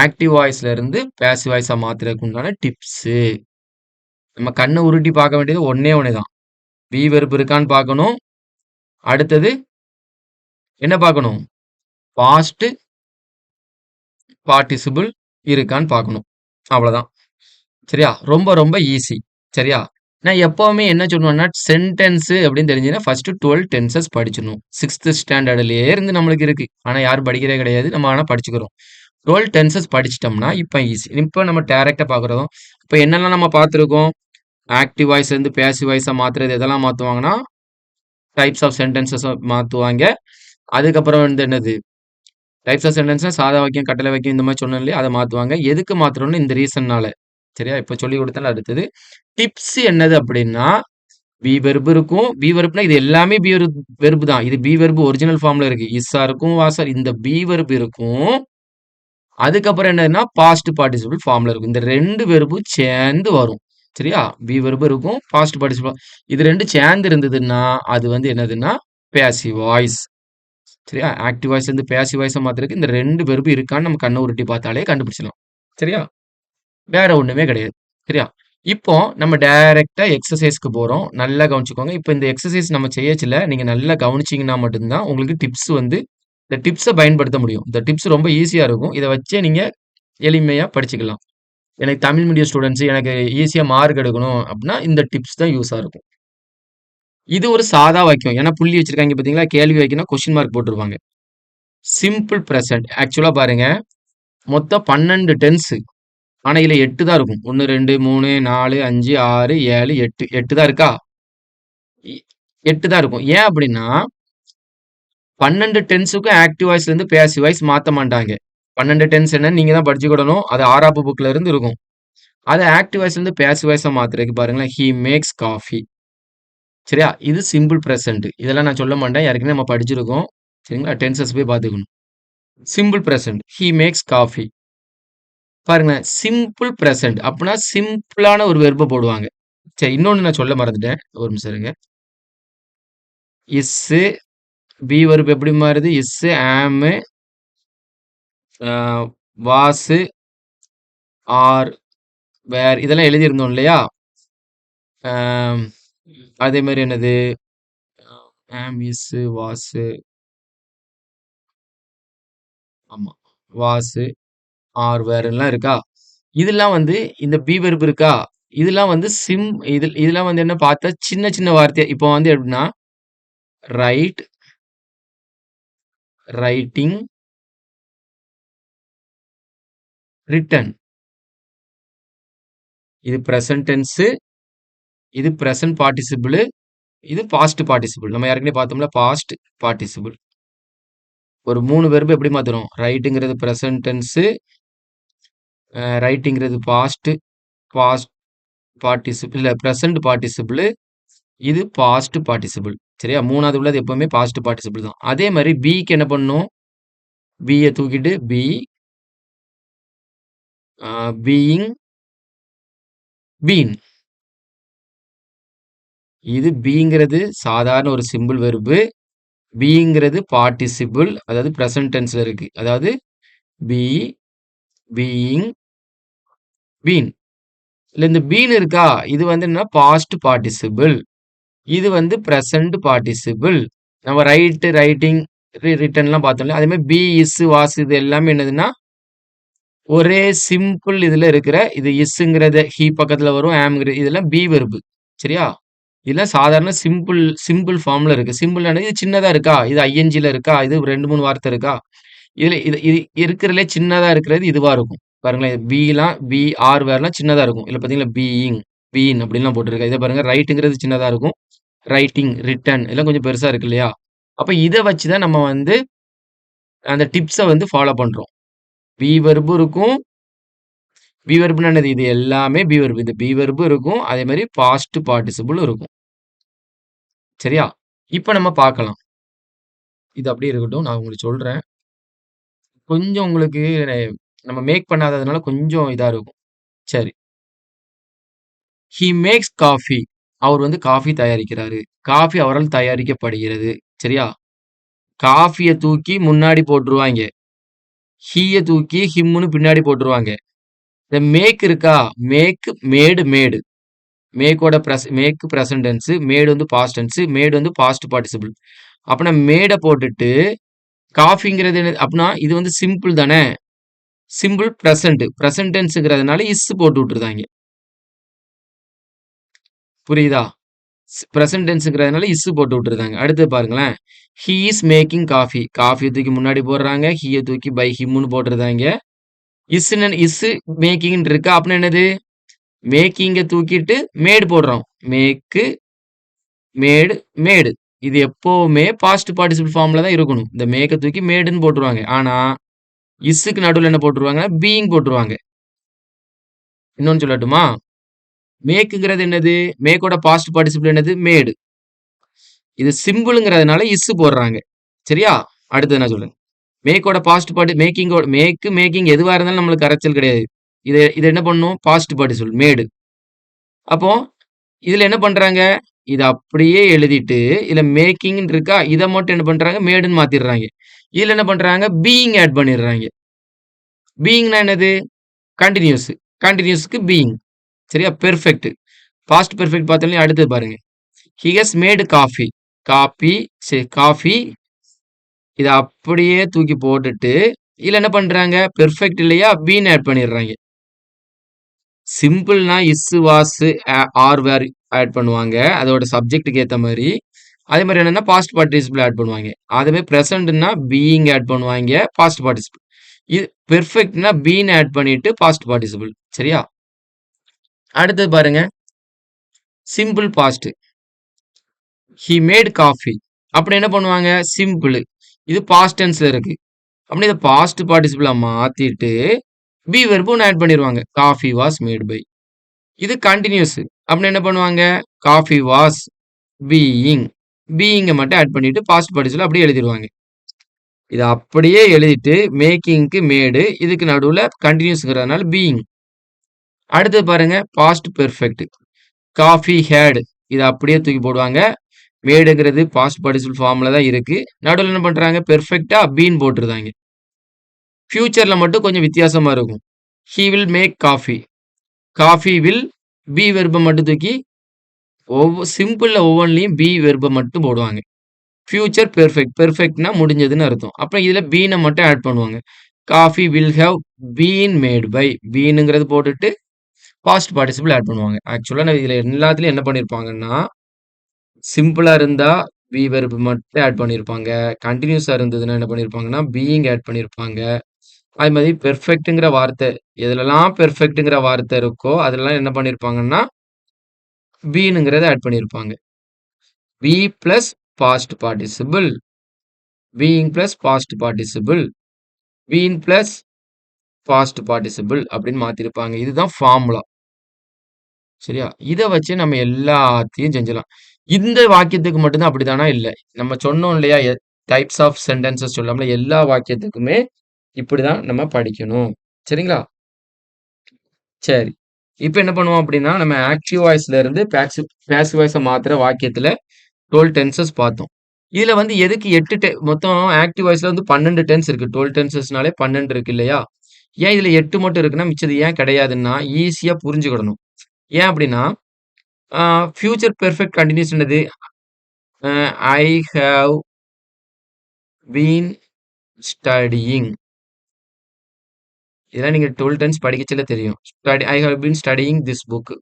ஆக்டிவ் வாய்ஸ்ல இருந்து பேசிவ் வாய்ஸா மாத்துறதுக்கு உண்டான டிப்ஸு. நம்ம கண்ண உருட்டி பார்க்க வேண்டியது ஒண்ணே ஒண்ணு தான். பி வெர்ப் இருக்கான்னு பார்க்கணும். அடுத்தது என்ன பார்க்கணும்? பாஸ்ட் பார்ட்டிசிபிள் இருக்கான்னு பார்க்கணும். அவ்வளவுதான். சரியா? ரொம்ப ரொம்ப ஈஸி. சரியா? நான் எப்பவுமே என்ன சொல்லுவேன்னா, சென்டென்ஸ் அப்படின்னு தெரிஞ்சுன்னா ஃபர்ஸ்ட் 12 டென்சஸ் படிச்சிடணும். 6th ஸ்டாண்டர்ட்லயே இருந்து நம்மளுக்கு இருக்கு. ஆனா யாரும் படிக்கிறதே கிடையாது. நம்ம ஆனா படிச்சுக்கிறோம். 12 டென்சஸ் படிச்சிட்டோம்னா இப்ப ஈஸி. இப்ப நம்ம டைரக்ட்டா பார்க்குறோம். இப்ப என்னெல்லாம் நம்ம பார்த்துருக்கோம்? ஆக்டிவ் வாய்ஸ்ல இருந்து பேசிவ் வாய்ஸா மாத்துறது எதெல்லாம் மாத்துவாங்கன்னா, டைப்ஸ் ஆஃப் சென்டென்சஸ் மாத்துவாங்க. அதுக்கப்புறம் வந்து என்னது? டைப்ஸ் ஆஃப் சென்டென்ஸ்னா சாதா வாக்கியம், கட்டளை வாக்கியம் இந்த மாதிரி சொன்னேன் இல்லையா? அத மாத்துவாங்க. எதுக்கு மாத்துறோம்னு இந்த ரீசன்னால. சரியா? இப்ப சொல்லிக் கொடுத்தேன்ல அடுத்தது. டிப்ஸ் என்னது அப்படின்னா, பி வெர்ப் இருக்கும். பி வெர்ப்னா இது எல்லாமே பி வெர்ப் தான். இது பி வெர்ப் ஒரிஜினல் ஃபார்ம்ல இருக்கு. இஸ்ஸா இருக்கும், வாஸா இந்த பி வெர்ப் இருக்கும். அதுக்கப்புறம் என்னதுன்னா, பாஸ்ட் பார்ட்டிசிபிள் ஃபார்ம்ல இருக்கும். இந்த 2 வெர்பும் சேர்ந்து வரும். சரியா? பி வெர்ப் இருக்கும், பாஸ்ட் பார்ட்டிசிபிள். இது 2 சேர்ந்து இருந்ததுன்னா, அது வந்து என்னதுன்னா, பேசிவ் வாய்ஸ். சரியா? ஆக்டிவ் வாய்ஸ்ல இருந்து பேசிவ் வாய்ஸா மாத்துறதுக்கு இந்த 2 வெர்பு இருக்கான்னு நம்ம கண்ண உருட்டி பார்த்தாலே கண்டுபிடிச்சிடலாம். சரியா? வேற ஒண்ணுமே கிடையாது. சரியா? இப்போ நம்ம டைரக்ட்டா எக்ஸர்சைஸ்க்கு போறோம். நல்லா கவனிச்சுக்கோங்க. இப்ப இந்த எக்ஸர்சைஸ் நம்ம செய்யச்சுல, நீங்க நல்லா கவனிச்சீங்கன்னா மட்டும் தான் உங்களுக்கு டிப்ஸ் வந்து இந்த டிப்ஸ பயன்படுத்த முடியும். இந்த டிப்ஸ் ரொம்ப ஈஸியா இருக்கும். இத வச்சே நீங்க எளிமையா படிச்சுக்கலாம். எனக்கு தமிழ் மீடியம் ஸ்டூடண்ட்ஸ் எனக்கு ஈஸியா மார்க் எடுக்கணும் அப்டின்னா, இந்த டிப்ஸ் தான் யூஸா இருக்கும். இது ஒரு சாதா வாக்கியம். ஏன்னா புள்ளி வச்சிருக்காங்க பார்த்தீங்களா? கேள்வி வாக்கியம்னா கொஸ்டின் மார்க் போட்டுருப்பாங்க. Simple present. ஆக்சுவலா பாருங்க, மொத்தம் 12 டென்ஸ். ஆனா இதுல 8 தான் இருக்கும். 1, 2, 3, 4, 5, 6, 7, 8. 8 தான் இருக்கா? 8 தான் இருக்கும். ஏன் அப்படின்னா, 12 டென்ஸுக்கும் ஆக்டிவ் வாய்ஸ்ல இருந்து பேசிவ் வாய்ஸ் மாத்த மாட்டாங்க. 12 டென்ஸ் என்னன்னு நீங்க தான் படிச்சுக்கிடணும். அது 6ஆப்பு புக்ல இருந்து இருக்கும். அத ஆக்டிவ் வாய்ஸ்ல இருந்து பேசிவ் வாய்ஸா மாத்துறதுக்கு பாருங்களேன். He makes coffee. சரியா? இது சிம்பிள் பிரசன்ட். இதெல்லாம் நான் சொல்ல மாட்டேன். ஏற்கனவே நம்ம படிச்சிருக்கோம். சரிங்களா? டென்சஸ் போய் பார்த்துக்கணும். Simple present. He makes coffee. பாருங்களேன். Simple present. அப்பன்னா சிம்பிளான ஒரு வெர்ப போடுவாங்க. சரி இன்னொன்னு நான் சொல்ல மறந்துட்டேன். ஒரு நிமிஷம் இருங்க. இஸ்ஸு, பி வெர்ப் எப்படி மாறுது? இஸ்ஸு, ஆமு, அ வாஸு, ஆர், வேர் இதெல்லாம் எழுதியிருந்தோம் இல்லையா? அம் அதே மாரி என்னது? ஆம், இஸ்ஸு, வாஸு ஆமா. வாஸு, ஆர், வேர்ன்லாம் இருக்கா? இதெல்லாம் வந்து இந்த பி வெர்ப் இருக்கா? இதெல்லாம் வந்து இதெல்லாம் வந்து என்ன பார்த்தா சின்ன சின்ன வார்த்தை. இப்போ வந்து எப்படின்னா, ரைட், ரைட்டிங், ரிட்டன். இது பிரசன்ட் டென்ஸு, இது பிரசன்ட் பார்ட்டிசிபிளு, இது பாஸ்ட் பார்ட்டிசிபிள். நம்ம ஏற்கனவே பார்த்தோம்ல பாஸ்ட் பார்ட்டிசிபிள். ஒரு 3 வெர்ப் எப்படி மாத்துறோம்? ரைட்ங்கிறது பிரசன்ட் டென்ஸு, ரைட்ங்கிறது பாஸ்ட் பாஸ்ட் பார்ட்டிசிபிள் இல்ல பிரசன்ட் பார்ட்டிசிபிள். இது பாஸ்ட் பார்ட்டிசிபிள். சரியா? 3வது உள்ளது எப்பவுமே பாஸ்ட் பார்ட்டிசிபிள் தான். அதே மாரி பிக்கு என்ன பண்ணணும்? பிய தூக்கிட்டு பி, பீயிங், பீன். இது பீங்கிறது சாதாரண ஒரு சிம்பிள் வெர்பு. பீங்கிறது பார்ட்டிசிபிள். அதாவது பிரசன்ட் டென்ஸ்ல இருக்கு. அதாவது பி, பீயிங், பீன். இல்ல இந்த பீன் இருக்கா? இது வந்து என்ன? Past participle. இது வந்து பிரசன்ட் பார்ட்டிசிபிள். நம்ம ரைட்டிங், ரிட்டன்லாம் பார்த்தோம்ல. அதே மாரி பி, இஸ், வாஸ் இது எல்லாமே என்னதுன்னா, ஒரே சிம்பிள் இதுல இருக்கிற இது இஸ்ங்கிறது ஹி பக்கத்துல வரும். ஆம்ங்கிறது இதெல்லாம் பி வெர்பு. சரியா? இதெல்லாம் சாதாரண சிம்பிள் சிம்பிள் ஃபார்ம்ல இருக்கு. சிம்பிள்னா இது சின்னதா இருக்கா? இது ஐஎன்ஜில இருக்கா? இது 2, 3 வார்த்தை இருக்கா? இதுல இது இது இருக்கிறதுலே சின்னதா இருக்கிறது இதுவா இருக்கும். பாருங்களேன் பீலாம் பி ஆர் வேர்லாம் சின்னதா இருக்கும். இதுல பார்த்தீங்களா பீயிங், பீன் அப்படின்லாம் போட்டிருக்கு. இத பாருங்க ரைட்ங்கிறது சின்னதா இருக்கும். ரைட்டிங், ரிட்டன் இதெல்லாம் கொஞ்சம் பெருசா இருக்கு இல்லையா? அப்ப இத வச்சு தான் நம்ம வந்து அந்த டிப்ஸ வந்து ஃபாலோ பண்றோம். பி வெர்பும் இருக்கும். பி வெர்ப்னா என்னது? இது எல்லாமே பி வெர்ப். இந்த பி வெர்பும் இருக்கும். அதே மாரி பாஸ்ட் பார்ட்டிசிபிளும் இருக்கும். சரியா? இப்ப நம்ம பார்க்கலாம். இது அப்படியே இருக்கட்டும். நான் உங்களுக்கு சொல்றேன். கொஞ்சம் உங்களுக்கு நம்ம மேக் பண்ணாததுனால கொஞ்சம் இதா இருக்கும். சரி. He makes coffee. அவர் வந்து காஃபி தயாரிக்கிறாரு. காஃபி அவரால் தயாரிக்கப்படுகிறது. சரியா? காஃபிய தூக்கி முன்னாடி போட்டுருவாய்ங்க. ஹீய தூக்கி ஹிம்ன்னு பின்னாடி போட்டுருவாங்க. இந்த மேக் இருக்கா? மேக், மேடு, மேடு. மேக் பிரசன்ட் டென்ஸ், மேடு வந்து பாஸ்ட் டென்ஸ், மேடு வந்து பாஸ்ட் பார்ட்டிசிபிள். அப்ப நான் மேட போட்டுட்டு காஃபிங்கிறது என்னது? அப்பன்னா இது வந்து சிம்பிள் தானே? Simple present. பிரசன்ட் டென்ஸ்ங்கிறதுனால இஸ் போட்டு விட்டுருதாங்க. புரியுதா? பிரசன்ட் டென்ஸ்ங்கிறதுனால இஸ் போட்டு விட்டுருதாங்க. அடுத்து பாருங்களேன். He is making coffee. காஃபிய தூக்கி முன்னாடி போடுறாங்க. ஹீய தூக்கி பை ஹிம்ன்னு போட்டுருதாங்க. இஸ் மேக்கிங்ன்னு இருக்கா? அப்படின்னா என்னது? மேக்கிங்க தூக்கிட்டு மேடு போடுறோம். மேக்கு, மேடு, மேடு. இது எப்பவுமே பாஸ்ட் பார்ட்டிசிபிள் ஃபார்ம்ல தான் இருக்கணும். இந்த மேக்க தூக்கி மேடுன்னு போட்டுருவாங்க. ஆனா, இஸ்ஸுக்கு நடுவுல என்ன போட்டுருவாங்க? பீயிங் போட்டுருவாங்க. இன்னொன்னு சொல்லட்டுமா? மேக்குங்கிறது என்னது? மேக்கோட பாஸ்ட் பார்ட்டிசிபிள் என்னது? மேடு. இது சிம்பிள்ங்கிறதுனால இஸ் போடுறாங்க. சரியா? அடுத்தது நான் சொல்றேன். மேக்கோட பாஸ்ட் பார்ட்டி மேக்கிங் எதுவா இருந்தாலும் நம்மளுக்கு கரைச்சல் கிடையாது. இது என்ன பண்ணும்? பாஸ்ட் பார்ட்டிசிபிள் மேடு. அப்போ இதுல என்ன பண்றாங்க? இத அப்படியே எழுதிட்டு, இதுல மேக்கிங்ன்னு இருக்கா? இத மட்டும் என்ன பண்றாங்க? மேடுன்னு மாத்திடுறாங்க. இதுல என்ன பண்றாங்க? பீயிங் ஆட் பண்ணிடுறாங்க. பீயிங்னா என்னது? கன்டினியூஸ். கன்டினியூஸ்க்கு பீயிங். சரியா? பெர்ஃபெக்ட். பாஸ்ட் பெர்ஃபெக்ட் பார்த்தோனே அடுத்தது பாருங்க. He has made coffee. Coffee இத அப்படியே தூக்கி போட்டுட்டு, இதுல என்ன பண்றாங்க? பெர்ஃபெக்ட் இல்லையா? பீன் ஆட் பண்ணிடுறாங்க. சிம்பிள்னா is, was, are, were add பண்ணுவாங்க. அதோட சப்ஜெக்ட்க்கு ஏத்த மாரி. அதே மாரி என்னன்னா பாஸ்ட் பார்ட்டிசிபிள் ஆட் பண்ணுவாங்க. அதுவே பிரசன்ட்னா பீயிங் ஆட் பண்ணுவாங்க. Past participle. இது பெர்ஃபெக்ட்னா பீன் ஆட் பண்ணிட்டு பாஸ்ட் பார்ட்டிசிபிள். சரியா? அடுத்தது பாருங்க. Simple past. He made coffee. அப்படி என்ன பண்ணுவாங்க? சிம்பிள். இது பாஸ்ட் டென்ஸ்ல இருக்கு. அப்படி இத பாஸ்ட் பார்ட்டிசிபிளா மாத்திட்டு பி வெர்ப் ஒண்ணு ஆட் பண்ணிருவாங்க. Coffee was made by. இது கன்டினியூஸ். அப்படி என்ன பண்ணுவாங்க? Coffee was being. பீயிங்க மட்டும் ஆட் பண்ணிட்டு பாஸ்ட் பார்ட்டிசிபிள் அப்படியே எழுதிருவாங்க. இத அப்படியே எழுதிட்டு மேக்கிங்க்கு மேடு, இதுக்கு நடுவுல கன்டினியூஸ்ங்கிறதுனால பீயிங். அடுத்தது பாருங்க பாஸ்ட் பெர்ஃபெக்ட். Coffee had. இத அப்படியே தூக்கி போடுவாங்க. மேடுங்கிறது பாஸ்ட் பார்ட்டிசிபிள் ஃபார்ம்ல தான் இருக்கு. நடுவுல என்ன பண்றாங்க? பெர்ஃபெக்ட்டா பீன் போட்டுருதாங்க. ஃபியூச்சர்ல மட்டும் கொஞ்சம் வித்தியாசமா இருக்கும். He will make coffee. Coffee will be வெர்ப மட்டும் தூக்கி சிம்பிள்ல ஒவ்வொன்லயும் பி வெர்ப மட்டும் போடுவாங்க. Future perfect. பெர்ஃபெக்ட்னா முடிஞ்சதுன்னு அர்த்தம். அப்புறம் இதுல பீன மட்டும் ஆட் பண்ணுவாங்க. Coffee will have been made by. பீனுங்கிறது போட்டுட்டு பாஸ்ட் பார்ட்டிசிபிள் ஆட் பண்ணுவாங்க. ஆக்சுவலா நான் இதுல எல்லாத்துலயும் என்ன பண்ணிருப்பாங்கன்னா, சிம்பிளா இருந்தா பி வெர்ப் மட்டும் ஆட் பண்ணியிருப்பாங்க. கன்டினியூஸா இருந்ததுன்னா என்ன பண்ணியிருப்பாங்கன்னா, பீயிங் ஆட் பண்ணியிருப்பாங்க. அது மாதிரி பெர்ஃபெக்ட்ங்கிற வார்த்தை எதுலலாம் பெர்ஃபெக்ட்ங்கிற வார்த்தை இருக்கோ, அதெல்லாம் என்ன பண்ணியிருப்பாங்கன்னா, பீனுங்கிறத ஆட் பண்ணியிருப்பாங்க. Be plus past participle. Being plus past participle. Been plus past participle அப்படின்னு மாத்திருப்பாங்க. இதுதான் ஃபார்முலா. சரியா? இத வச்சு நம்ம எல்லாத்தையும் செஞ்சுலாம். இந்த வாக்கியத்துக்கு மட்டும் தான் அப்படித்தானா? இல்ல. நம்ம சொன்னோம் இல்லையா? டைப்ஸ் ஆஃப் சென்டென்சஸ் சொல்லாமல எல்லா வாக்கியத்துக்குமே இப்படிதான் நம்ம படிக்கணும். சரிங்களா? சரி. இப்ப என்ன பண்ணுவோம் அப்படின்னா, நம்ம ஆக்டிவ் வாய்ஸ்ல இருந்து பாசிவ் வாய்ஸ மாத்துற வாக்கியத்துல 12 டென்சஸ் பார்த்தோம். இதுல வந்து எதுக்கு 8 மொத்தம் ஆக்டிவ் வாய்ஸ்ல வந்து 12 டென்ஸ் இருக்கு. 12 டென்சஸ்னாலே 12 இருக்கு இல்லையா? ஏன் இதுல 8 மட்டும் இருக்குன்னா, மிச்சது ஏன் கிடையாதுன்னா, ஈஸியா புரிஞ்சுக்கிடணும். ஏன் அப்படின்னா, அ ஃபியூச்சர் பெர்ஃபெக்ட் கன்டினியூஸ் என்னது? I have been studying. இதெல்லாம் நீங்க 12 டைம்ஸ் படிக்கச்சல தெரியும். I have been studying this book.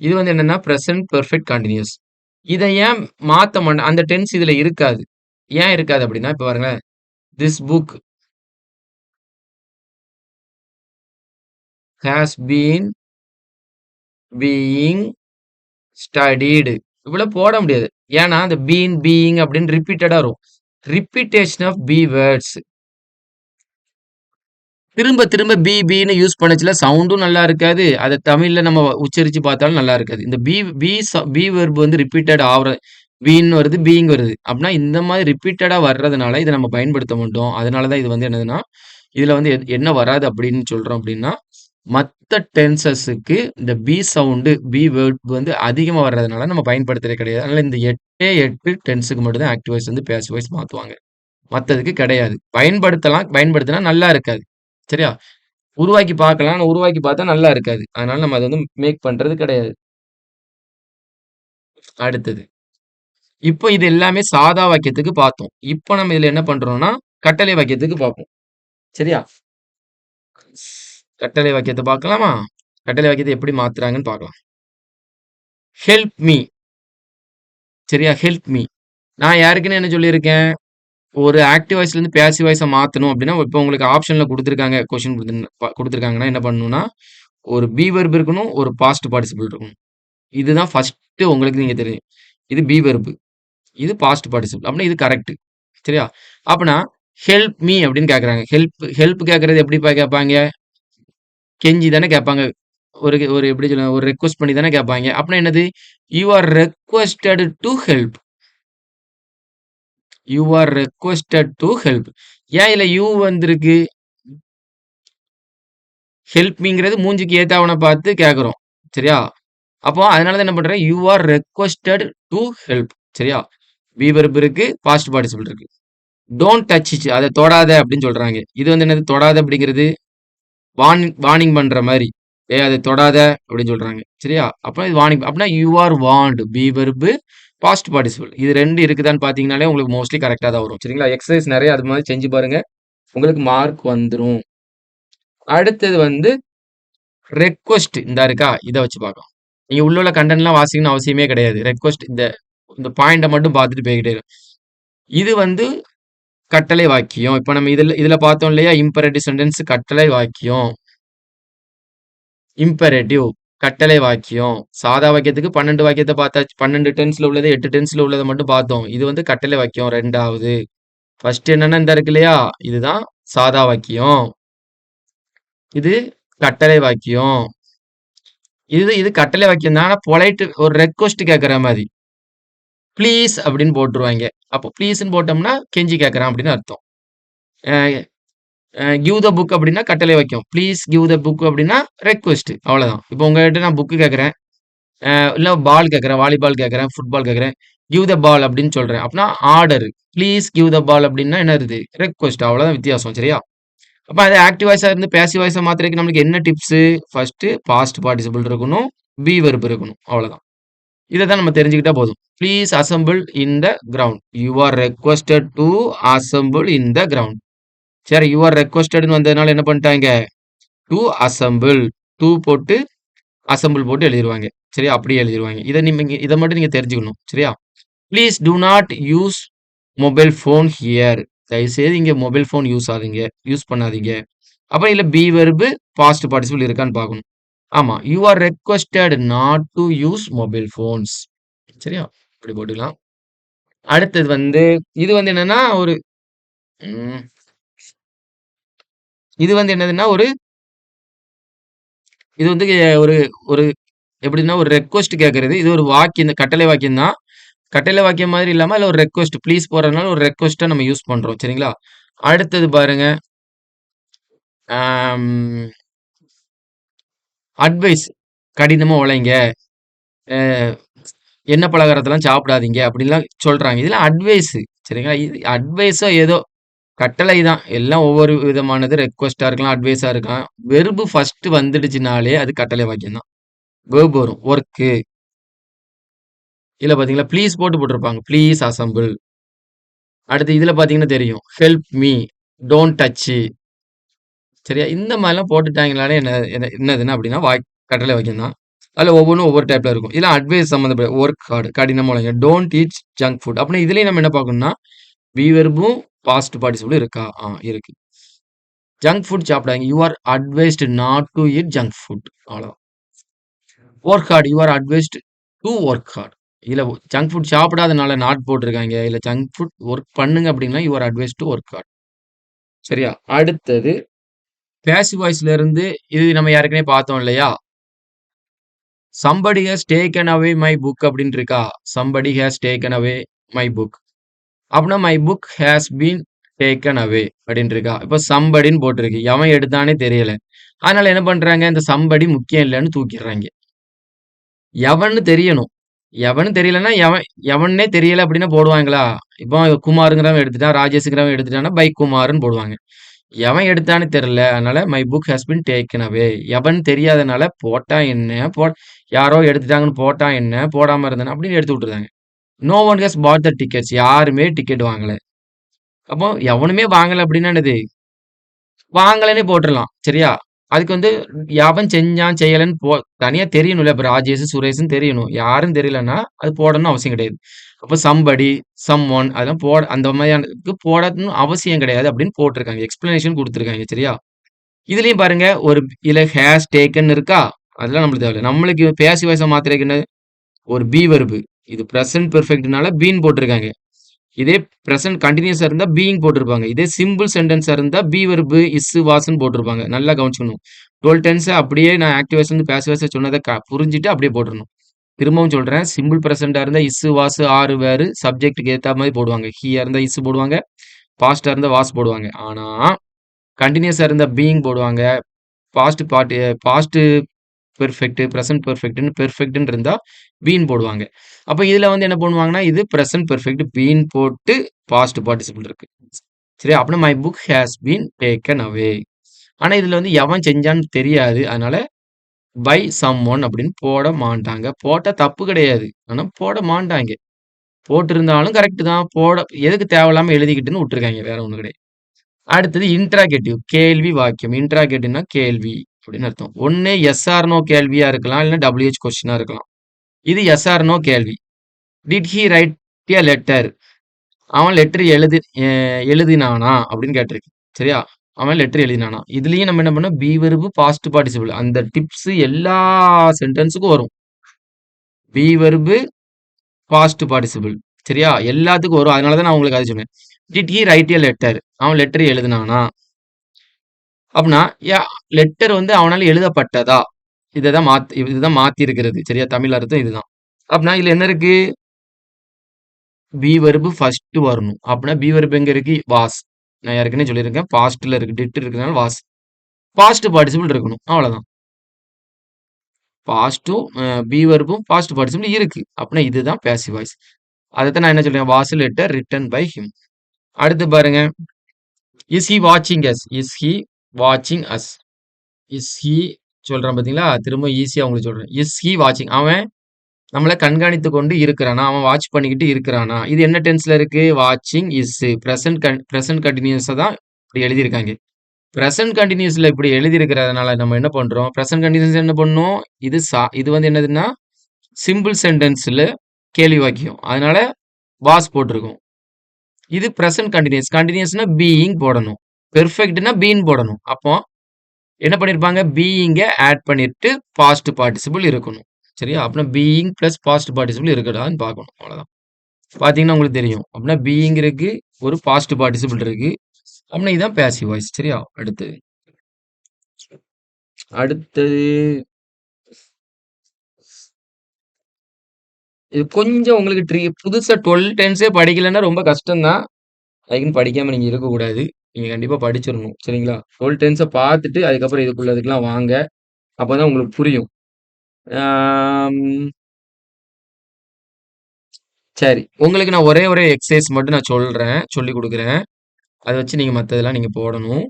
இது வந்து என்னன்னா, பிரசன்ட் பெர்ஃபெக்ட் கன்டினியூஸ். இத ஏன் மாத்த அந்த டென்ஸ் இதுல இருக்காது. ஏன் இருக்காது அப்படின்னா, இப்ப பாருங்களேன். This book has been being studied இவ்வளவு போட முடியாது. ஏன்னா அந்த பீன் பீயிங் அப்படின்னு ரிப்பீட்டடா வரும். ரிப்பீட்டேஷன் ஆஃப் பி வேர்ட்ஸ் திரும்ப திரும்ப பி பீன்னு யூஸ் பண்ணச்சுல சவுண்டும் நல்லா இருக்காது. அதை தமிழ்ல நம்ம உச்சரிச்சு பார்த்தாலும் நல்லா இருக்காது. இந்த பி பி பி வெர்ப் வந்து ரிப்பீட்டட் ஆகுற பீன்னு வருது பீயிங் வருது அப்படின்னா இந்த மாதிரி ரிப்பீட்டடா வர்றதுனால இதை நம்ம பயன்படுத்த மாட்டோம். அதனாலதான் இது வந்து என்னதுன்னா இதுல வந்து என்ன வராது அப்படின்னு சொல்றோம் அப்படின்னா மற்ற டென்சஸுக்கு இந்த பி சவுண்டு பி வேர்ட் வந்து அதிகமா வர்றதுனால நம்ம பயன்படுத்துறது கிடையாது. அதனால இந்த 8 டென்ஸுக்கு மட்டும் தான் ஆக்டிவ் வாய்ஸ் வந்து பேசிவ் வாய்ஸ் மாத்துவாங்க. மத்ததுக்கு கிடையாது. பயன்படுத்தலாம். பயன்படுத்தினா நல்லா இருக்காது. சரியா? உருவாக்கி பார்க்கலாம். ஆனா உருவாக்கி பார்த்தா நல்லா இருக்காது. அதனால நம்ம அத வந்து மேக் பண்றது கிடையாது. அடுத்தது. இப்போ இது எல்லாமே சாதா வாக்கியத்துக்கு பார்த்தோம். இப்போ நம்ம இதுல என்ன பண்றோம்னா, கட்டளை வாக்கியத்துக்கு பார்ப்போம். சரியா? கட்டளை வாக்கியத்த பார்க்கலாமா? கட்டளை வாக்கியத்த எப்படி மாத்துறாங்கன்னு பார்க்கலாம். Help me. சரியா? Help me. நான் யாருக்குன்னு என்ன சொல்லியிருக்கேன்? ஒரு ஆக்டிவ் வாய்ஸ்ல இருந்து பேசிவ் வாய்ஸா மாத்தணும் அப்படின்னா, இப்போ உங்களுக்கு ஆப்ஷன்ல குடுத்துருக்காங்க. கொஸ்டின் குடுத்துருக்காங்கன்னா என்ன பண்ணணும்னா, ஒரு பி வெர்ப் இருக்கணும். ஒரு பாஸ்ட் பார்ட்டிசிபிள் இருக்கணும். இதுதான் ஃபர்ஸ்ட் உங்களுக்கு நீங்க தெரியும். இது பி வெர்ப். இது பாஸ்ட் பார்ட்டிசிபிள். அப்படின்னா இது கரெக்ட். சரியா? அப்பனா ஹெல்ப் மீ அப்படின்னு கேட்கறாங்க. ஹெல்ப் ஹெல்ப் கேட்கறது எப்படிப்பா கேட்பாங்க? கெஞ்சி தானே கேட்பாங்க. ஒரு ஒரு எப்படி சொல்ல ஒரு ரெக்வெஸ்ட் பண்ணி தானே கேட்பாங்க. அப்படின்னா என்னது? You are requested to help. You are requested to help. ஏன் இதுல யூ வந்திருக்கு? ஹெல்ப் மீங்கிறது மூஞ்சிக்கு ஏத்தாவன பார்த்து கேட்கிறோம். சரியா? அப்போ அதனால தான் என்ன பண்றேன்? You are requested to help. சரியா? பி வெர்ப் இருக்கு. பாஸ்ட் பார்ட்டிசிபிள் இருக்கு. Don't touch it. அத தொடாத அப்படின்னு சொல்றாங்க. இது வந்து என்னது? தொடாத அப்படிங்கிறது வார்னிங் பண்ற மாதிரி. அதை தொடாத அப்படின்னு சொல்றாங்க. சரியா? அப்ப இது வார்னிங் அப்படின்னா you are warned. Be verb past participle. இது 2 இருக்குதான்னு பாத்தீங்கன்னாலே உங்களுக்கு மோஸ்ட்லி கரெக்டா தான் வரும். சரிங்களா? எக்ஸசைஸ் நிறைய அது மாதிரி செஞ்சு பாருங்க. உங்களுக்கு மார்க் வந்துரும். அடுத்தது வந்து ரெக்வெஸ்ட் இந்த இருக்கா? இத வச்சு பார்க்கலாம். நீங்க உள்ள கண்டென்ட்லாம் வாசிக்கணும்னு அவசியமே கிடையாது. ரெக்வெஸ்ட் இந்த இந்த பாயிண்ட மட்டும் பார்த்துட்டு போய்க்கிட்டே இரு. இது வந்து கட்டளை வாக்கியம். இப்ப நம்ம இதுல பார்த்தோம் இல்லையா? இம்பரேட்டிவ் சென்டென்ஸ் கட்டளை வாக்கியம். இம்பரேட்டிவ் கட்டளை வாக்கியம். சாதா வாக்கியத்துக்கு 12 வாக்கியத்தை பார்த்தாச்சு. 12 டென்ஸ்ல உள்ளது 8 டென்ஸ்ல உள்ளதை மட்டும் பார்த்தோம். இது வந்து கட்டளை வாக்கியம் 2வது. ஃபர்ஸ்ட் என்னன்னா இந்த இருக்கு இல்லையா? இதுதான் சாதா வாக்கியம். இது கட்டளை வாக்கியம். இது இது கட்டளை வாக்கியம் தான். ஆனா பொலைட் ஒரு ரெக்வெஸ்ட் கேட்கற மாதிரி. ப்ளீஸ் அப்படின்னு போட்டுருவாங்க. அப்போ ப்ளீஸ்ன்னு போட்டோம்னா கெஞ்சி கேட்கறான் அப்படின்னு அர்த்தம். கிவ் த புக் அப்படின்னா கட்டளை வாக்கியம். ப்ளீஸ் கிவ் த புக் அப்படின்னா ரெக்வெஸ்ட். அவ்வளவுதான். இப்போ உங்ககிட்ட நான் புக்கு கேட்கறேன். இல்ல பால் கேட்கறேன். வாலிபால் கேட்கறேன். ஃபுட்பால் கேட்கறேன். கிவ் த பால் அப்படின்னு சொல்றேன். அப்படின்னா ஆர்டர். ப்ளீஸ் கிவ் த பால் அப்படின்னா என்னது? ரெக்வெஸ்ட். அவ்வளவுதான் வித்தியாசம். சரியா? அப்ப அது ஆக்டிவ் வாய்ஸா இருந்து பேசிவ் வாய்ஸா மாத்துறதுக்கு நம்மளுக்கு என்ன டிப்ஸ்? ஃபர்ஸ்ட் பாஸ்ட் பார்ட்டிசிபிள் இருக்கணும். பி வெர்ப் இருக்கணும். அவ்வளவுதான். இதை தான் நம்ம தெரிஞ்சுக்கிட்டா போதும். Please assemble in the ground. You are requested to assemble in the ground. சரி, யூ ஆர் ரெக்வெஸ்டட்னு வந்ததுனால என்ன பண்ணிட்டாங்க? To assemble. டூ போட்டு அசம்பிள் போட்டு எழுதிருவாங்க. சரியா? அப்படியே எழுதிருவாங்க. இதை மட்டும் நீங்க தெரிஞ்சுக்கணும். சரியா? Please do not use mobile phone here. தயவுசெய்து இங்க மொபைல் ஃபோன் யூஸ் பண்ணாதீங்க. அப்ப இல்ல பி வெர்பு பாஸ்ட் பார்ட்டிசிபிள் இருக்கான்னு பார்க்கணும். ஆமா. You are requested not to use mobile phones. சரியா? இப்படி போட்டுக்கலாம். அடுத்தது வந்து இது வந்து என்னன்னா ஒரு ம், இது வந்து என்னதுன்னா இது வந்து ஒரு ஒரு எப்படின்னா ஒரு ரெக்வெஸ்ட் கேட்கறது. இது ஒரு வாக்கியம். இந்த கட்டளை வாக்கியம் தான். கட்டளை வாக்கியம் மாதிரி இல்லாம அதுல ஒரு ரெக்வெஸ்ட் ப்ளீஸ் போடுறதுனால ஒரு ரெக்வெஸ்ட்டா நம்ம யூஸ் பண்றோம். சரிங்களா? அடுத்தது பாருங்க. அட்வைஸ். கடினமா உழைங்க. எண்ணெய் பலகாரத்தெல்லாம் சாப்பிடாதீங்க அப்படின்லாம் சொல்றாங்க. இதெல்லாம் அட்வைஸ். சரிங்களா? இது அட்வைஸோ ஏதோ கட்டளை தான். எல்லாம் ஒவ்வொரு விதமானது ரெக்வெஸ்ட்டா இருக்கலாம், அட்வைஸா இருக்கலாம். வெர்பு ஃபர்ஸ்ட் வந்துடுச்சுனாலே அது கட்டளை வாக்கியம் தான். வெர்ப் வரும். ஒர்க்கு. இதுல பாத்தீங்களா? ப்ளீஸ் போட்டிருப்பாங்க. Please assemble. அடுத்து இதுல பாத்தீங்கன்னா தெரியும். Help me. Don't touch. சரியா? இந்த மாதிரிலாம் போட்டுட்டாங்கனாலே என்னதுன்னா அப்படின்னா கட்டளை வாக்கியம் தான். அதுல ஒவ்வொன்றும் ஒவ்வொரு டைப்ல இருக்கும். இதெல்லாம் அட்வைஸ் சம்மந்தப்பட்ட ஒர்க் ஹார்ட் கடினமா உழைங்க. Don't eat junk food. அப்படின்னா இதுலயும் நம்ம என்ன பார்க்கணும்னா பி வெர்பும் பாஸ்ட் பார்ட்டிசிபிளும் இருக்கா? இருக்கு. ஜங்க் ஃபுட் சாப்பிடாதீங்க. You are advised not to eat junk food. அவ்வளோதான். Work hard. You are advised to work hard. இல்ல ஜங்க் ஃபுட் சாப்பிடாதனால நாட் போட்டிருக்காங்க. இல்ல ஜங்க் ஃபுட் ஒர்க் பண்ணுங்க அப்படின்னா you are advise to work hard. சரியா? அடுத்தது பேசிவ் வாய்ஸ்ல இருந்து இது நம்ம ஏற்கனவே பார்த்தோம் இல்லையா? Somebody has taken away my book அப்படின்னு இருக்கா? Somebody has taken away my book. அப்படின்னா my book has been taken away அப்படின்னு இருக்கா? இப்போ சம்படின்னு போட்டிருக்கு. எவன் எடுத்தானே தெரியல. அதனால என்ன பண்றாங்க? இந்த சம்படி முக்கியம் இல்லைன்னு தூக்கிடுறாங்க. எவன்னு தெரியணும். எவன்னு தெரியலன்னா, எவன்னே தெரியல அப்படின்னா போடுவாங்களா? இப்போ குமாருங்கிறவன் எடுத்துட்டான், ராஜேஷ்ங்கிறவன் எடுத்துட்டான்னா, பை குமார்ன்னு போடுவாங்க. எவன் எடுத்தான்னு தெரியல. அதனால my book has been taken அவே. எவன் தெரியாதனால போட்டா என்ன? யாரோ எடுத்துட்டாங்கன்னு போட்டா என்ன? போடாம இருந்தானா அப்படின்னு எடுத்து விட்டுருந்தாங்க. No one has bought the tickets. யாருமே டிக்கெட் வாங்கல. அப்போ எவனுமே வாங்கல அப்படின்னா என்னது? வாங்கலைன்னே போட்டுறலாம். சரியா? அதுக்கு வந்து எவன் செஞ்சான், செய்யலன்னு தனியா தெரியணும்ல. இப்ப ராஜேஷ், சுரேஷ்ன்னு தெரியணும். யாரும் தெரியலன்னா, அது போடணும்னு அவசியம் கிடையாது. அப்ப சம்படி, சம்ஒன் அதெல்லாம் அந்த மாதிரியானதுக்கு போடணும்னு அவசியம் கிடையாது அப்படின்னு போட்டிருக்காங்க. எக்ஸ்பிளனேஷன் குடுத்துருக்காங்க. சரியா? இதுலயும் பாருங்க, இதுல ஹேஸ் டேக்கன் இருக்கா? அதெல்லாம் நம்மளுக்கு தேவையில்ல. நம்மளுக்கு பேசிவ் வாய்ஸா மாத்துறதுக்கு என்ன? ஒரு பி வெர்ப். இது பிரசன்ட் பெர்ஃபெக்ட்னால பீன்னு போட்டிருக்காங்க. இதே பிரசன்ட் கண்டினியூஸா இருந்தா பீயிங் போட்டிருப்பாங்க. இதே சிம்பிள் சென்டென்ஸா இருந்தா பி வெர்ப் இஸ் வாஸ்ன்னு போட்டிருப்பாங்க. நல்லா கவனிச்சுக்கணும். 12 டென்ஸ் அப்படியே நான் ஆக்டிவ் வாய்ஸ் வந்து பேசிவ் வாய்ஸா சொன்னதை புரிஞ்சுட்டு அப்படியே போட்டுறணும். திரும்பவும் சொல்றேன். சிம்பிள் பிரசன்டா இருந்தா இஸ் வாஸ் ஆர் வேறு சப்ஜெக்ட்டுக்கு ஏத்த மாதிரி போடுவாங்க. ஹீயா இருந்தா இஸ் போடுவாங்க. பாஸ்டா இருந்தா வாஸ் போடுவாங்க. ஆனா கண்டினியூஸா இருந்தா பீயிங் போடுவாங்க. பாஸ்ட் பெர்ஃபெக்ட், பிரசன்ட் பெர்ஃபெக்ட்னு பெர்ஃபெக்ட்னு இருந்தா பீன் போடுவாங்க. அப்ப இதுல வந்து என்ன பண்ணுவாங்கன்னா, இது பிரசன்ட் பெர்ஃபெக்ட் பீன் போட்டு பாஸ்ட் பார்ட்டிசிபிள் இருக்கு. சரி, அப்படின்னா my book has been taken அவே. ஆனா இதுல வந்து எவன் செஞ்சான்னு தெரியாது. அதனால பை சம்ஒன் அப்படின்னு போட மாட்டாங்க. போட்டா தப்பு கிடையாது. ஆனா போட மாட்டாங்க. போட்டிருந்தாலும் கரெக்ட் தான். எதுக்கு தேவையில்லாம எழுதிக்கிட்டுன்னு விட்டுருக்காங்க. வேற ஒண்ணும் கிடையாது. அடுத்தது இன்ட்ராகேட்டிவ். கேள்வி வாக்கியம். இன்ட்ராகேட்டிவ்னா கேள்வி அப்படின்னு அர்த்தம். ஒண்ணு எஸ் ஆர் நோ கேள்வியா இருக்கலாம். இல்லைன்னா WH கொஸ்டினா இருக்கலாம். இது எஸ் ஆர் நோ கேள்வி. Did he write a letter? அவன் லெட்டர் எழுதினானா அப்படின்னு கேட்டிருக்கு. சரியா? அவன் லெட்டர் எழுதினானா? இதுலயும் நம்ம என்ன பண்ணோம்? Be verb past participle. அந்த டிப்ஸ் எல்லா சென்டென்ஸுக்கும் வரும். Be verb past participle. சரியா? எல்லாத்துக்கும் வரும். அதனால தான் நான் உங்களுக்கு அது சொன்னேன். Did he write a letter? அவன் லெட்டர் எழுதினானா? அப்படின்னா லெட்டர் வந்து அவனால எழுதப்பட்டதா? இதுதான் மாத்தி இருக்கிறது. சரியா? தமிழ் அர்த்தம் இதுதான். அப்படின்னா இதுல என்ன இருக்கு? பி வெர்பு ஃபர்ஸ்ட் வரணும். அப்படின்னா பி வெர்பு எங்க இருக்கு? வாஸ். நான் ஏற்கனவே சொல்லியிருக்கேன். பாஸ்ட்ல இருக்கு. டிட் இருக்கிறதுனால வாஸ். பாஸ்ட் பார்ட்டிசிபிள் இருக்கணும். அவ்வளவுதான். பாஸ்டும் பி வெர்பும் பாஸ்ட் பார்ட்டிசிபிள் இருக்கு. அப்படின்னா இதுதான் பேசிவ் வாய்ஸ். அதைத்தான் நான் என்ன சொல்றேன்? Was letter written by him. அடுத்து பாருங்க. இஸ் ஹி வாட்சிங் அஸ்? இஸ் ஹி வாட்சிங் அஸ்? இஸ் ஹி சொல்றேன் பாத்தீங்களா? திரும்ப ஈஸியா உங்களுக்கு சொல்றேன். இஸ் ஹி வாட்சிங்? அவன் நம்மள கண்காணித்து கொண்டு இருக்கிறானா? அவன் வாட்ச் பண்ணிக்கிட்டு இருக்கிறானா? இது என்ன டென்ஸ்ல இருக்கு? வாட்சிங் இஸ். பிரசன்ட் கண்டினியூஸா தான் இப்படி எழுதியிருக்காங்க. பிரசன்ட் கண்டினியூஸ்ல இப்படி எழுதியிருக்கிறதுனால நம்ம என்ன பண்றோம்? பிரசன்ட் கண்டினியூஸ் என்ன பண்ணணும்? இது வந்து என்னதுன்னா சிம்பிள் சென்டென்ஸ்ல கேள்வி வாக்கியம். அதனால வாஸ் போட்டிருக்கோம். இது பிரசன்ட் கண்டினியூஸ். கண்டினியூஸ்னா பீயிங் போடணும். பெர்ஃபெக்ட்னா பீன் போடணும். அப்போ என்ன பண்ணிருப்பாங்க? பீயிங்க ஆட் பண்ணிட்டு பாஸ்ட் பார்ட்டிசிபிள் இருக்கணும். சரியா? அப்படின்னா பீயிங் பிளஸ் பாஸ்ட் பார்ட்டிசிபிள் இருக்கடான்னு பார்க்கணும். அவ்வளவுதான். பாத்தீங்கன்னா உங்களுக்கு தெரியும். அப்படின்னா பீயிங் இருக்கு, ஒரு பாஸ்ட் பார்ட்டிசிபிள் இருக்கு. அப்படின்னா இதுதான் பேசிவ் வாய்ஸ். சரியா? அடுத்தது இது கொஞ்சம் உங்களுக்கு புதுசா 12 டென்ஸே படிக்கலைன்னா ரொம்ப கஷ்டம் தான். அதுக்குன்னு படிக்காம நீங்க இருக்கக்கூடாது. நீங்க கண்டிப்பா படிச்சிடணும். சரிங்களா? 12 டென்ஸை பார்த்துட்டு அதுக்கப்புறம் இதுக்குள்ளதுக்கெல்லாம் வாங்க. அப்பதான் உங்களுக்கு புரியும். ஆம், சரி. உங்களுக்கு நான் ஒரே ஒரே எக்ஸசைஸ் மட்டும் நான் சொல்லிக் கொடுக்குறேன். அதை வச்சு நீங்க மத்ததெல்லாம் நீங்க போடணும்.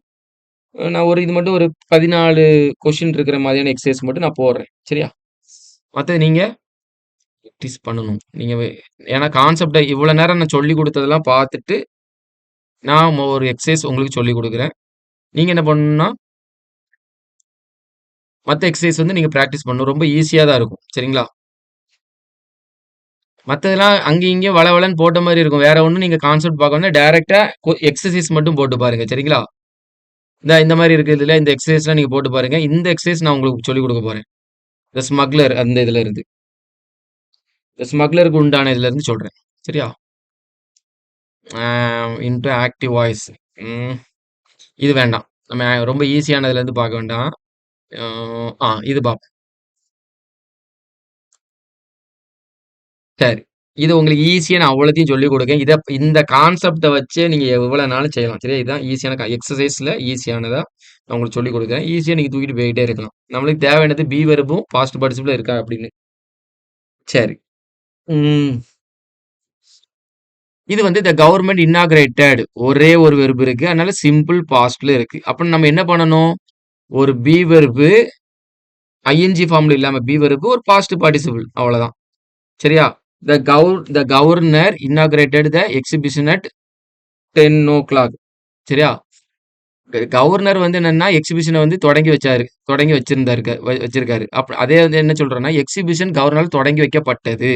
நான் இது மட்டும் ஒரு 14 கொஸ்டின் இருக்கிற மாதிரியான எக்ஸசைஸ் மட்டும் நான் போடுறேன். சரியா? மத்தது நீங்க ப்ராக்டிஸ் பண்ணணும். ஏன்னா கான்செப்ட இவ்வளவு நேரம் நான் சொல்லிக் கொடுத்ததெல்லாம் பார்த்துட்டு நான் ஒரு எக்ஸசைஸ் உங்களுக்கு சொல்லிக் கொடுக்குறேன். நீங்க என்ன பண்ணணும்னா மத்த எக்ஸசைஸ் வந்து நீங்க பிராக்டிஸ் பண்ணணும். ரொம்ப ஈஸியா தான் இருக்கும். சரிங்களா? மத்ததெல்லாம் அங்கேயும் இங்கேயும் வளவளன்னு போட்ட மாதிரி இருக்கும். வேற ஒண்ணும் நீங்க கான்செப்ட் பார்க்க வேண்டாம். டைரக்ட்டா எக்ஸர்சைஸ் மட்டும் போட்டு பாருங்க. சரிங்களா? இந்த மாரி இருக்குதுல்ல, இந்த எக்சர்சைஸ்லாம் நீங்க போட்டு பாருங்க. இந்த எக்சர்சைஸ் நான் உங்களுக்கு சொல்லிக் குடுக்க போறேன். இந்த ஸ்மக்லர் அந்த இதுல இருந்து. இந்த ஸ்மக்லருக்கு உண்டான இதுல இருந்து சொல்றேன். சரியா? ஆ இன்டு ஆக்டிவ் வாய்ஸ். ம். இது வேண்டாம். நம்ம ரொம்ப ஈஸியானதுல இருந்து பார்க்க வேண்டாம். ஆ இது பார்ப்போம். சரி. இது உங்களுக்கு ஈஸியா நான் அவ்வளத்தையும் சொல்லிக் குடுக்கேன். இந்த கான்செப்ட்ட வச்சே நீங்க எவ்வளனாலும் செய்யலாம். சரியா? இதுதான் ஈஸியான எக்ஸர்சைஸ்ல ஈஸியானதா நான் உங்களுக்கு சொல்லிக் குடுக்குறேன். ஈஸியா நீங்க தூக்கிட்டு போயிட்டே இருக்கலாம். நம்மளுக்கு தேவையானது பி வெர்பும், பாஸ்ட் பார்ட்டிசிபிளும் இருக்கா அப்படின்னு. சரி. ம். இது வந்து த கவர்ன்மென்ட் இன்னாகிரேட்டட் ஒரே ஒரு வெர்ப் இருக்கு. அதனால சிம்பிள் பாஸ்ட்ல இருக்கு. அப்ப நம்ம என்ன பண்ணணும்? ஒரு பி வெர்ப் ஐஎன்ஜி ஃபார்ம்ல இல்லாம பி வெர்ப் ஒரு பாஸ்ட் பார்ட்டிசிபிள் அவ்வளவுதான். சரியா? The governor inaugurated the exhibition at 10 o'clock. சரியா? கவர்னர் வந்து என்னன்னா எக்ஸிபிஷனை வந்து தொடங்கி வச்சாரு. தொடங்கி வச்சிருந்தாரு வச்சிருக்காரு. அதே வந்து என்ன சொல்றேன்னா எக்ஸிபிஷன் கவர்னரால் தொடங்கி வைக்கப்பட்டது.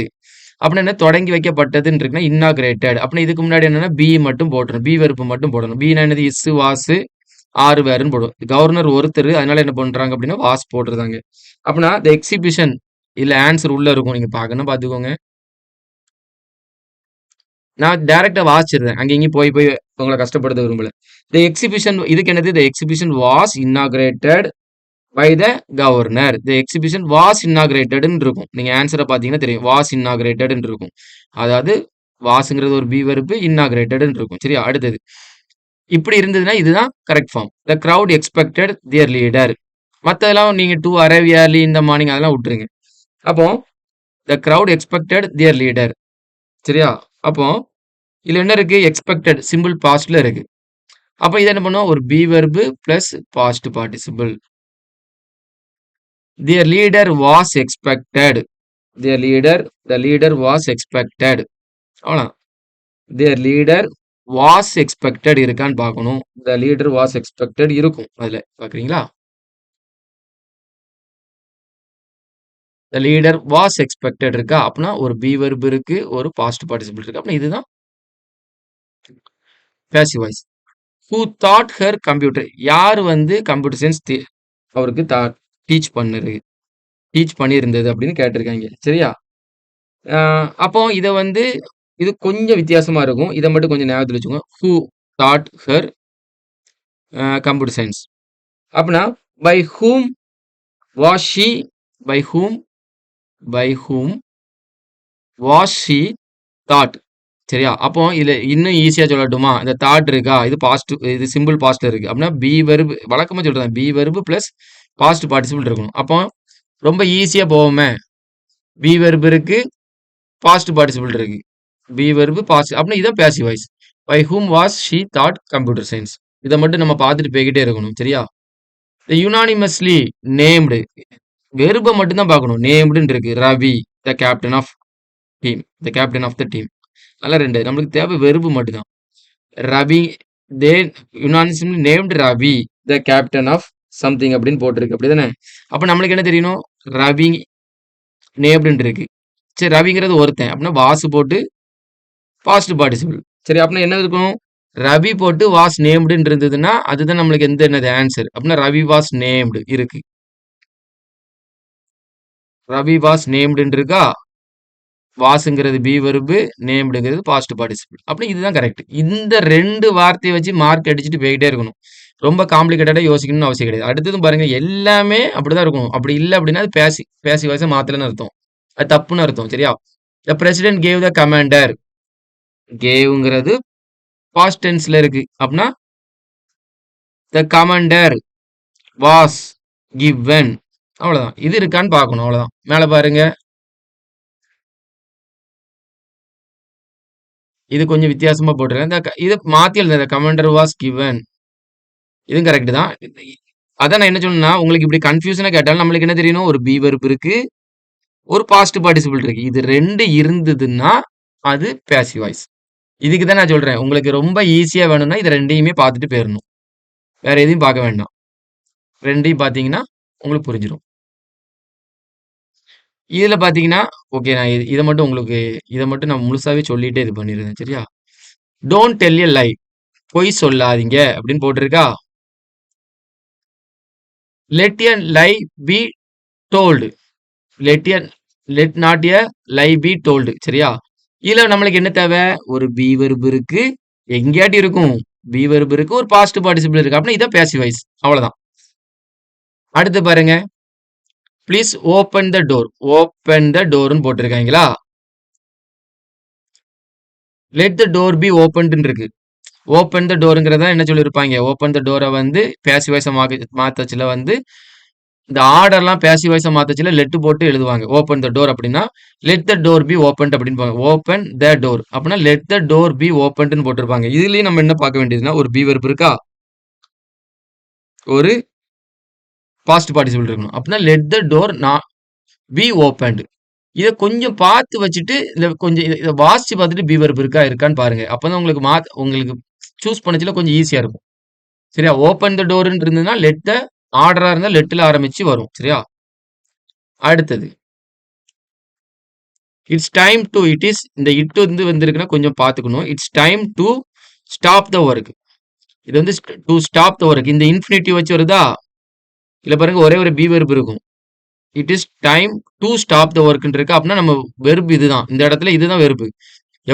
அப்படின்னா என்ன தொடங்கி வைக்கப்பட்டதுன்னு இருக்குன்னா இன்னாகிரேட்டட். அப்படின்னா இதுக்கு முன்னாடி என்னன்னா பி மட்டும் போட்டுரும். பி வெறுப்பு மட்டும் போடணும். பீனா என்னது இஸ் வாஸ் ஆறு வேறுன்னு போடும். கவர்னர் ஒருத்தர் அதனால என்ன பண்றாங்க அப்படின்னா வாஸ் போட்டுருந்தாங்க. அப்படின்னா த எக்ஸிபிஷன் இல்ல ஆன்சர் உள்ள இருக்கும். நீங்க பார்க்கணும் பார்த்துக்கோங்க. நான் டைரக்ட்டா வாசிச்சிடுறேன். அங்க இங்கயும் போய் போய் உங்கள கஷ்டப்படுத்த விரும்பல. தி எக்ஸிபிஷன் இதுக்கு என்னது? The exhibition was inaugurated by the governor. The exhibition was இன்னாகிரேட்டட்ன்னு இருக்கும். நீங்க ஆன்ஸர பார்த்தீங்கன்னா தெரியும். வாஸ் இன்னாகிரேட்டட்ன்னு இருக்கும். அதாவது வாஸ்ங்கிறது ஒரு பி வெர்ப் இன்னாகிரேட்டட்ன்னு இருக்கும். சரியா? அடுத்தது. இப்படி இருந்ததுன்னா இதுதான் correct form. The crowd expected their leader. மத்ததெல்லாம் நீங்க டு அரைவ் இயர்லி இந்த மார்னிங் அதெல்லாம் விட்டுருங்க. அப்போ the crowd expected their leader. சரியா? அப்போ இதுல என்ன இருக்கு? எக்ஸ்பெக்டட் சிம்பிள் பாஸ்ட்ல இருக்கு. அப்ப இத என்ன பண்ணுவோம்? ஒரு be verb plus past participle. Their leader was expected. Their leader the leader was expected. அவ்வளவுதான். தியர் லீடர் வாஸ் எக்ஸ்பெக்டட் இருக்கான்னு பார்க்கணும். த லீடர் வாஸ் எக்ஸ்பெக்டட் இருக்கும் அதுல. பாக்குறீங்களா? த லீடர் வாஸ் எக்ஸ்பெக்டட் இருக்கா? அப்படின்னா ஒரு பி வெர்ப் இருக்கு, ஒரு பாஸ்ட் பார்ட்டிசிபிள் இருக்கு. அப்படின்னா இதுதான் passive voice. Who taught her computer? யார் வந்து கம்ப்யூட்டர் சயின்ஸ் அவருக்கு டீச் பண்ணியிருந்தது அப்படின்னு கேட்டிருக்காங்க. சரியா? அப்போ இத வந்து இது கொஞ்சம் வித்தியாசமா இருக்கும். இத மட்டும் கொஞ்சம் ஞாபகத்துல வச்சுக்கோங்க. Who taught her computer science. அப்படின்னா by whom was she by whom by whom was she taught. சரியா? அப்போ இதுல இன்னும் ஈஸியா சொல்லட்டுமா? இந்த தாட் இருக்கா? இது சிம்பிள் பாஸ்ட்ல இருக்கு. அப்படின்னா பி வெர்ப் வழக்கமா சொல்றேன். Be verb plus past participle இருக்கணும். அப்போ ரொம்ப ஈஸியா போவோமே. பி வெர்ப் இருக்கு, பாஸ்ட் பார்ட்டிசிபிள் இருக்கு. பி வெர்ப் பாஸ்ட் அப்படின்னா இதான் passive voice. By whom was she thought computer science. இத மட்டும் நம்ம பார்த்துட்டு போய்க்கிட்டே இருக்கணும். சரியா? யுனானிமஸ்லி நேம்டு வெர்ப மட்டும் தான் பார்க்கணும். நேம்டுன்னு இருக்கு. Ravi the captain of team. The captain of the team. அதெல்லாம் 2. நம்மளுக்கு தேவை வெர்பு மட்டும் தான். Ravi they unanimously named Ravi the captain of something அப்படின்னு போட்டிருக்கு. அப்படிதானே? அப்ப நம்மளுக்கு என்ன தெரியணும்? ரவி நேம்டுன்னு இருக்கு. சரி ரவிங்கிறது ஒருத்தன். அப்படின்னா வாசு போட்டு பாஸ்ட் பார்ட்டிசிபிள். சரி அப்படின்னா என்ன இருக்கும்? ரவி போட்டு வாஸ் நேம்டுன்னு இருந்ததுன்னா அதுதான் நம்மளுக்கு என்னது ஆன்சர். அப்படின்னா ரவி வாஸ் நேம்டு இருக்கு. ரவி வாஸ் நேம்டுன்னு இருக்கா? வாஸ்ங்கிறது பி வெர்பு, நேம்டுங்கிறது பாஸ்ட் பார்ட்டிசிபிள். அப்படி இதுதான் கரெக்ட். இந்த 2 வார்த்தையை வச்சு மார்க் அடிச்சுட்டு போய்கிட்டே இருக்கணும். ரொம்ப காம்ப்ளிகேட்டடா யோசிக்கணும்னு அவசியம் கிடையாது. அடுத்ததும் பாருங்க எல்லாமே அப்படிதான் இருக்கணும். அப்படி இல்ல அப்படின்னா அது பேசிவ் வாய்ஸா மாத்தலன்னு அர்த்தம். அது தப்புன்னு அர்த்தம். சரியா? The president gave the commander. கேவ்ங்கிறது பாஸ்ட் டென்ஸ்ல இருக்கு. அப்படின்னா த கமாண்டர் வாஸ் கிவன். அவ்வளவுதான். இது இருக்கான்னு பார்க்கணும். அவ்வளவுதான். மேல பாருங்க. இது கொஞ்சம் வித்தியாசமா போட்டிருக்கேன். இது மாத்தி எழுதுங்க. Commander was given. இதுவும் கரெக்ட் தான். அதான் நான் என்ன சொன்னேன்னா உங்களுக்கு இப்படி கன்ஃபியூஷனா கேட்டாலும் நம்மளுக்கு என்ன தெரியணும்? ஒரு பி வெர்ப் இருக்கு, ஒரு பாஸ்ட் பார்ட்டிசிபிள் இருக்கு. இது 2 இருந்ததுன்னா அது பேசிவ் வாய்ஸ். இதுக்கு தான் நான் சொல்றேன். உங்களுக்கு ரொம்ப ஈஸியா வேணும்னா இது 2யுமே பார்த்துட்டு போயிரணும். வேற எதையும் பார்க்க வேண்டாம். 2யும் பார்த்தீங்கன்னா உங்களுக்கு புரிஞ்சிரும். இதுல பார்த்தீங்கன்னா, ஓகே நான் இத மட்டும் நான் முழுசாவே சொல்லிட்டே இது பண்ணிருந்தேன். சரியா? டோன்ட் டெல் எ லை. பொய் சொல்லாதீங்க அப்படின்னு போட்டிருக்கா? let a lie be told. let a let not a lie be told. சரியா? இதுல நம்மளுக்கு என்ன தேவை? ஒரு be verb இருக்கு. எங்கேயாட்டி இருக்கும்? be verb இருக்கு. ஒரு past participle இருக்கு. அப்படின்னா இதான் passive voice. அவ்வளவுதான். அடுத்து பாருங்க. Please open the door. Open the டோர்னு போட்டிருக்காங்களா? Let the door be opened இருக்கு. ஓப்பன் த டோருங்கிறதா என்ன சொல்லியிருப்பாங்க? ஓப்பன் த டோரை வந்து பேசிவ் வாய்ஸா மாத்தச்சுல வந்து இந்த ஆர்டர்லாம் பேசிவ் வாய்ஸா மாத்தச்சுல லெட் போட்டு எழுதுவாங்க. ஓப்பன் த டோர் அப்படின்னா let the door be open அப்படின்னு ஓப்பன் த டோர் அப்படின்னா let the door be opened போட்டிருப்பாங்க. இதுலயும் நம்ம என்ன பார்க்க வேண்டியதுன்னா ஒரு பி வெர்ப் இருக்கா, ஒரு பாஸ்ட் பார்ட்டிசிபிள் இருக்கணும். அப்படின்னா let the door not be opened. இதை கொஞ்சம் பார்த்து வச்சுட்டு இதை கொஞ்சம் இதை வாசிச்சு பார்த்துட்டு பி வெர்ப் இருக்கான்னு பாருங்க. அப்பதான் உங்களுக்கு உங்களுக்கு சூஸ் பண்ணச்சுல கொஞ்சம் ஈஸியா இருக்கும். சரியா? ஓப்பன் த டோர்னு இருந்ததுன்னா லெட் த ஆர்டரா இருந்தா லெட்ல ஆரம்பிச்சு வரும். சரியா? அடுத்தது it's time to it is இந்த இட் வந்து வந்திருக்குன்னா கொஞ்சம் பார்த்துக்கணும். It's time to stop the work. இது வந்து டு ஸ்டாப் த ஒர்க் இந்த இன்ஃபினிட்டிவ் வச்சு வருதா? இல்ல பாருங்க ஒரே ஒரு பி வெர்ப் இருக்கும். It is time to stop the ஒர்க்ன்னு இருக்கு. அப்படின்னா நம்ம வெர்ப் இதுதான். இந்த இடத்துல இதுதான் வெர்ப்.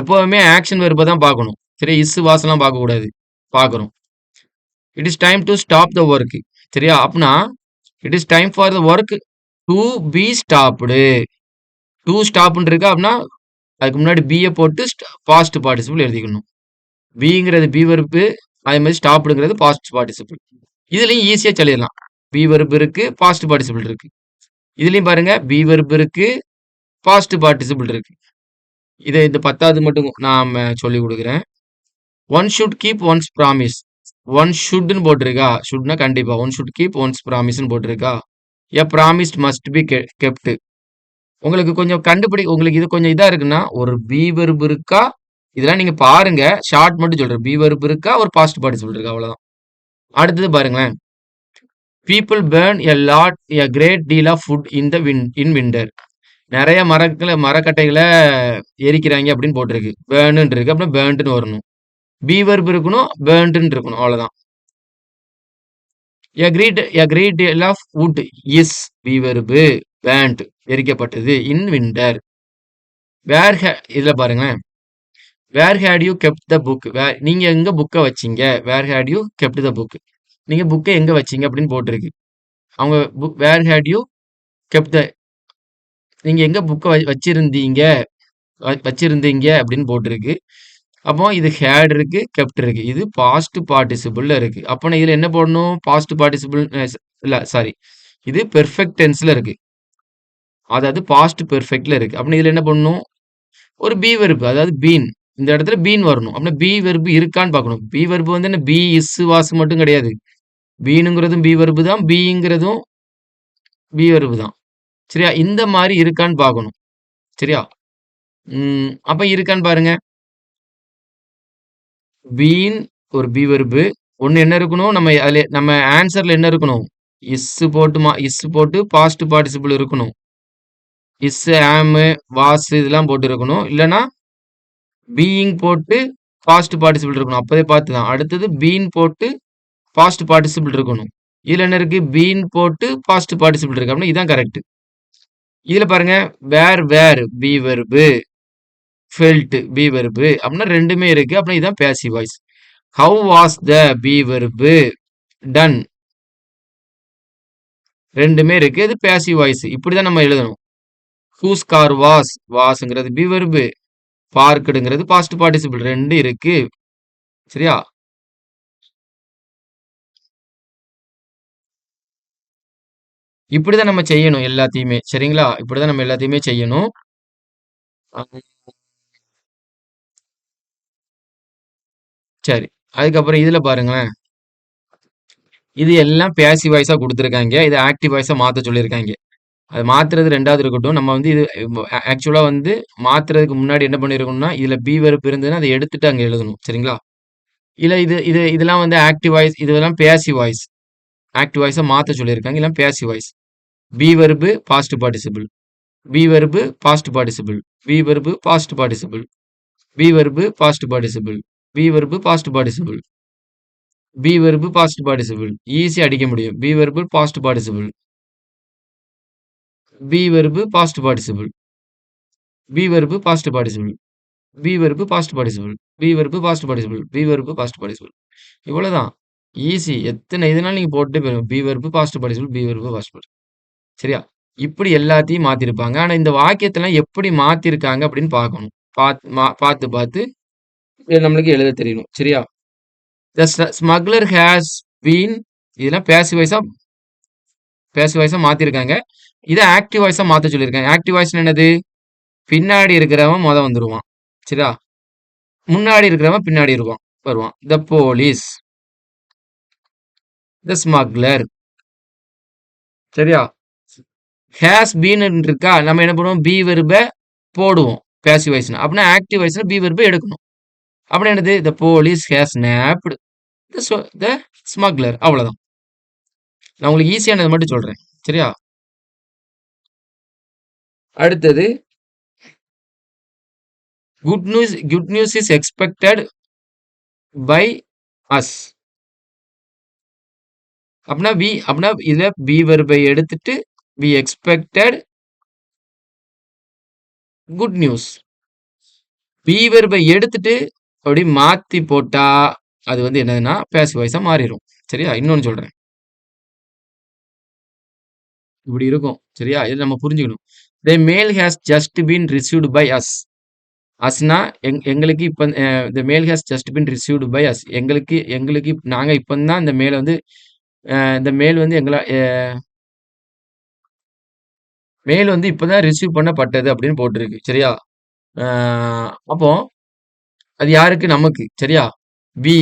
எப்பவுமே ஆக்ஷன் வெர்பை தான் பார்க்கணும். சரி, இஸ் வாசலாம் பார்க்க கூடாது. பார்க்குறோம். It is time to stop the work. சரியா? அப்படின்னா it is time for the work to be stopped. To ஸ்டாப்னு இருக்கு. அப்படின்னா அதுக்கு முன்னாடி பிஏ போட்டு பாஸ்ட் பார்ட்டிசிபிள் எழுதிக்கணும். பிங்கிறது பி வெர்பு, அதே மாதிரி ஸ்டாப்டுங்கிறது பாஸ்ட் பார்ட்டிசிபிள். இதுலயும் ஈஸியா சொல்லிடலாம். பி வெர்ப் இருக்கு, பாஸ்ட் பார்ட்டிசிபிள் இருக்கு. இதுலயும் பாருங்க பி வெர்ப் இருக்கு, பாஸ்ட் பார்ட்டிசிபிள் இருக்கு. இதை இந்த 10வது மட்டும் நாம சொல்லி கொடுக்குறேன். One should keep one's promise. One ஷுட்னு போட்டிருக்கா? ஷுட்னா கண்டிப்பா. ஒன் ஷுட் கீப் ஒன்ஸ் ப்ராமிஸ்னு போட்டிருக்கா? A promise must be kept. உங்களுக்கு கொஞ்சம் உங்களுக்கு இது கொஞ்சம் இதா இருக்குன்னா ஒரு பி வெர்ப் இருக்கா, இதெல்லாம் நீங்க பாருங்க. ஷார்ட் மட்டும் சொல்றேன். பி வெர்ப் இருக்கா, ஒரு பாஸ்ட் பார்ட்டிசிபிள் இருக்கா, அவ்வளவுதான். அடுத்தது பாருங்களேன். People burn a lot a great deal of food in winter. நிறைய மரக்கட்டைகளை எரிக்கிறாங்க அப்படின்னு போட்டிருக்கு. பேர்னு இருக்கு. அப்படின்னா பேர்ன்ட்னு வரணும். பி வெர்ப் இருக்கணும், பேர்ன்ட்னு இருக்கணும். அவ்வளவுதான். A great deal of wood is be verb burnt எரிக்கப்பட்டது இன் விண்டர். இதுல பாருங்களேன். Where had you kept the book. நீங்க எங்க புக்கை வச்சீங்க? Where had you kept the book. நீங்க புக்கை எங்க வச்சீங்க அப்படின்னு போட்டிருக்கு. அவங்க where had you kept the, நீங்க எங்க புக்கை வச்சிருந்தீங்க அப்படின்னு போட்டிருக்கு. அப்போ இது ஹேட் இருக்கு, கெப்ட் இருக்கு. இது பாஸ்ட் பார்ட்டிசிபிள்ல இருக்கு. அப்போ இதுல என்ன போடணும்? பாஸ்ட் பார்ட்டிசிபிள் இல்ல, சாரி, இது பெர்ஃபெக்ட் டென்ஸ்ல இருக்கு. அதாவது பாஸ்ட் பெர்ஃபெக்ட்ல இருக்கு. அப்போ இதுல என்ன பண்ணணும்? ஒரு பி வெர்ப், அதாவது பீன். இந்த இடத்துல பீன் வரணும். அப்படின்னா பி வெர்ப் இருக்கான்னு பார்க்கணும். பி வெர்ப் வந்து என்ன, பி இஸ் வாஸ் மட்டும் கிடையாது. பீனுங்கிறதும் பி வெர்ப் தான், பிங்கிறதும் பி வெர்ப் தான். சரியா? இந்த மாதிரி இருக்கான்னு பார்க்கணும். சரியா? அப்ப இருக்கான்னு பாருங்க. பீன் ஒரு பி வெர்ப். ஒன்னு என்ன இருக்கணும்? நம்ம ஆன்சர்ல என்ன இருக்கணும்? இஸ் போட்டு பாஸ்ட் பார்ட்டிசிபிள் இருக்கணும். இஸ், ஆம், வாஸ் இதெல்லாம் போட்டு இருக்கணும். இல்லைன்னா பீயிங் போட்டு பாஸ்ட் பார்ட்டிசிபிள் இருக்கணும். அப்போதே பார்த்து தான். அடுத்தது பீன் போட்டு பாஸ்ட் பார்ட்டிசிபிள் இருக்கணும். இதுல என்ன இருக்கு? பீன் போட்டு பாஸ்ட் பார்ட்டிசிபிள் இருக்கு. அப்படின்னா இதான் கரெக்ட். இதுல பாருங்க, were be verb, felt be verb. அப்படின்னா ரெண்டுமே இருக்கு. அப்படின்னா இதான் passive voice. How was the be verb done. ரெண்டுமே இருக்கு. இது பேசிவ் வாய்ஸ். இப்படிதான் நம்ம எழுதணும். ஹூஸ் கார் வாஸ்ங்கிறது பி வெர்பு, பார்க்குடுங்கிறது பாஸ்ட் பார்ட்டிசிபிள். ரெண்டு இருக்கு. சரியா? இப்படிதான் நம்ம செய்யணும் எல்லாத்தையுமே. சரிங்களா? இப்படிதான் நம்ம எல்லாத்தையுமே செய்யணும். சரி, அதுக்கப்புறம் இதுல பாருங்களேன். இது எல்லாம் பேசிவ் வாய்ஸா கொடுத்துருக்காங்க. இது ஆக்டிவ் வாய்ஸா மாத்த சொல்லியிருக்காங்க. அது மாத்துறது ரெண்டாவது இருக்கட்டும். நம்ம வந்து இது ஆக்சுவலா வந்து மாத்துறதுக்கு முன்னாடி என்ன பண்ணிருக்கணும்னா, இதுல பி வெர்ப் இருந்ததுன்னா அதை எடுத்துட்டு அங்க எழுதணும். சரிங்களா? இல்ல இதெல்லாம் வந்து ஆக்டிவ் வாய்ஸ், இதெல்லாம் பேசிவ் வாய்ஸ். ஆக்டிவ் வாய்ஸா மாத்த சொல்லியிருக்காங்க. இதெல்லாம் passive voice. Be verb past participle, be verb past participle, be verb past participle, be verb past participle, be verb past participle. Be verb past participle ஈஸியா அடிக்க முடியும். Be verb past participle, be verb past participle, be verb past participle, be verb past participle, be verb past participle, be verb past participle. இவ்வளவுதான். Easy. எத்தனை இதுனாலும் நீங்க போட்டுட்டே போயிரும். Be verb past participle, be verb past participle. சரியா? இப்படி எல்லாத்தையும் மாத்திருப்பாங்க. ஆனா இந்த வாக்கியத்தெல்லாம் எப்படி மாத்திருக்காங்க அப்படின்னு பார்க்கணும். பார்த்து பார்த்து இது நம்மளுக்கு எழுத தெரியணும். சரியா? த ஸ்மக்லர் ஹேஸ் பீன் இதெல்லாம் பேசிவ் வாய்ஸா மாத்திருக்காங்க. இதை ஆக்டிவ் வாய்ஸா மாத்த சொல்லியிருக்காங்க. ஆக்டிவ் வாய்ஸ் என்னது? பின்னாடி இருக்கிறவன் வந்துருவான். சரியா? முன்னாடி இருக்கிறவன் பின்னாடி வருவான். The police, the smuggler. சரியா? ஹேஸ் பீன் இருக்கா, நம்ம என்ன பண்ணுவோம்? பி வெர்பை போடுவோம் பேசிவ் வாய்ஸ்னா. அப்படின்னா ஆக்டிவ் வாய்ஸ்னா பி வெர்பை எடுக்கணும். அப்படின்னா என்னது? The police has snapped the smuggler. அவ்வளவுதான். நான் உங்களுக்கு ஈஸியானது மட்டும் சொல்றேன். சரியா? அடுத்தது good news is expected by us. அப்படின்னா இதுல பி வெர்பை எடுத்துட்டு we expected good news. Be வெர்பை எடுத்துட்டு அப்படி மாத்தி போட்டா அது என்னதுன்னா பேசிவ் வாய்ஸா மாறிடும். சரியா? இன்னொன்னு சொல்றேன். இப்படி இருக்கும். சரியா? இது நம்ம புரிஞ்சுக்கணும். The mail has just been received by us. அஸ்னா எங்களுக்கு இப்ப the mail has just been received by us. எங்களுக்கு நாங்க இப்பதான் இந்த மெயில் இந்த மெயில் எங்களை மெயில் இப்பதான் ரிசீவ் பண்ணப்பட்டது அப்படின்னு போட்டிருக்கு. சரியா? அப்போ அது யாருக்கு? நமக்கு. சரியா? வி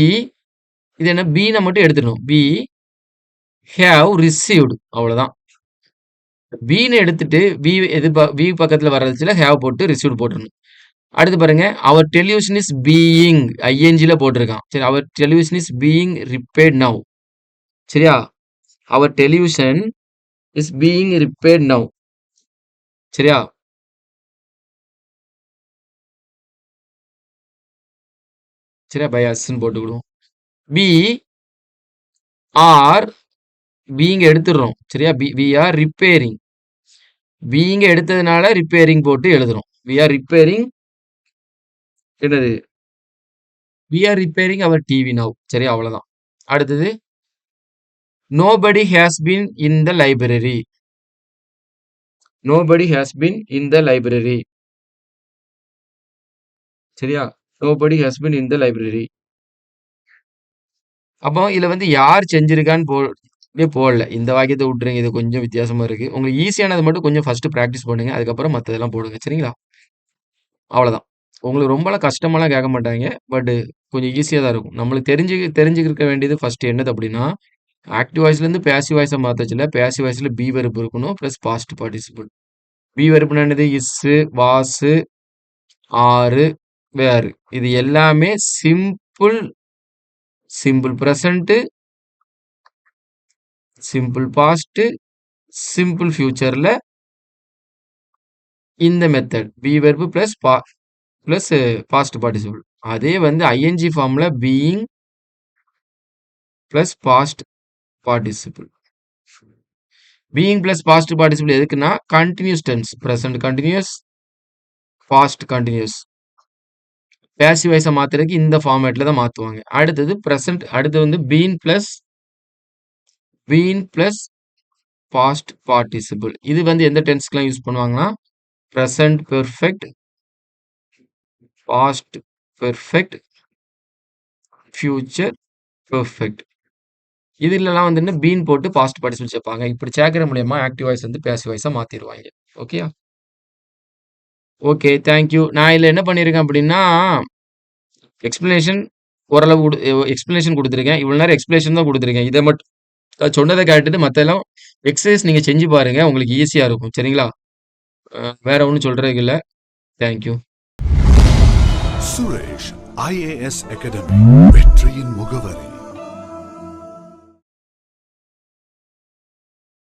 இது என்ன? பீனை மட்டும் எடுத்துடணும். We have received. அவ்வளவுதான். பீனை எடுத்துட்டு வி பக்கத்துல வர்றதுல ஹேவ் போட்டு ரிசீவ்டு போட்டுருணும். அடுத்து பாருங்க. அவர் டெலிவிஷன் இஸ் பீயிங் ஐஎன்ஜில போட்டிருக்கான். சரி, our television is being repaired now. சரியா? Our television is being repaired now. சரியா? சரியா? பை அஸ்ன்னு போட்டுக்கிடுவோம். பி ஆர் பீயிங் எடுத்துடுறோம். சரியா? We are repairing. பீயிங் எடுத்ததுனால ரிப்பேரிங் போட்டு எழுதுறோம். வி ஆர் ரிப்பேரிங் என்னது? We are repairing our TV now. சரியா? அவ்வளவுதான். அடுத்தது nobody has been in the library. Nobody has been in the library. சரியா? Nobody has been in the library. அப்போ இதுல யார் செஞ்சிருக்கான்னு போடல. இந்த வாக்கியத்தை விட்டுருங்க. இது கொஞ்சம் வித்தியாசமா இருக்கு. உங்களுக்கு ஈஸியானது மட்டும் கொஞ்சம் ஃபர்ஸ்ட் ப்ராக்டிஸ் பண்ணுங்க. அதுக்கப்புறம் மற்றதெல்லாம் போடுங்க. சரிங்களா? அவ்வளவுதான். உங்களுக்கு ரொம்பலாம் கஷ்டமாலாம் கேட்க மாட்டாங்க. பட் கொஞ்சம் ஈஸியா தான் இருக்கும். நம்மளுக்கு தெரிஞ்சுக்க வேண்டியது ஃபர்ஸ்ட் என்னது அப்படின்னா, ஆக்டிவ் வாய்ஸ்ல இருந்து பேசிவ் வாய்ஸா மாத்தச்சுல பேசிவ் வாய்ஸ்ல பி வெர்ப் இருக்கணும் பிளஸ் பாஸ்ட் பார்ட்டிசிபிள். பி வெர்ப்னா என்னது? Is, was, are, were. இது எல்லாமே simple present, simple past, simple ஃபியூச்சர்ல இந்த method be verb plus past participle. அதே ஐஎன்ஜி ஃபார்ம்ல being plus past participle. Being plus past participle எதுக்குன்னா continuous tense. Present continuous, past continuous. Passive வாய்ஸா மாத்துறதுக்கு இந்த ஃபார்மேட்ல தான் மாத்துவாங்க. அடுத்தது பிரசன்ட். அடுத்து பீன் பிளஸ் பாஸ்ட் பார்ட்டிசிபிள். இது எந்த டென்ஸ்க்குலாம் யூஸ் பண்ணுவாங்கன்னா present perfect, past perfect, future perfect. இதுலலாம் பீன் போட்டு பாஸ்ட் பார்ட்டிசிபிள் சேர்ப்பாங்க. இப்படி சேர்க்கிற மூலியமா ஆக்டிவ் வாய்ஸ் பேசிவ் வாய்ஸா மாத்திடுவாங்க. Okay okay, thank you. நான் இதுல என்ன பண்ணியிருக்கேன் அப்படின்னா எக்ஸ்பிளனேஷன் ஓரளவு எக்ஸ்பிளனேஷன் கொடுத்துருக்கேன். இவ்வளவு நேரம் எக்ஸ்பிளனேஷன் தான் கொடுத்துருக்கேன். இதை மட்டும் சொன்னதை கேட்டுட்டு மற்றெல்லாம் எக்ஸசைஸ் நீங்க செஞ்சு பாருங்க. உங்களுக்கு ஈஸியா இருக்கும். சரிங்களா? வேற ஒன்றும் சொல்றதுக்கு இல்லை. தேங்க்யூ. சுரேஷ் IAS அகாடமி, வெற்றியின் முகவரி.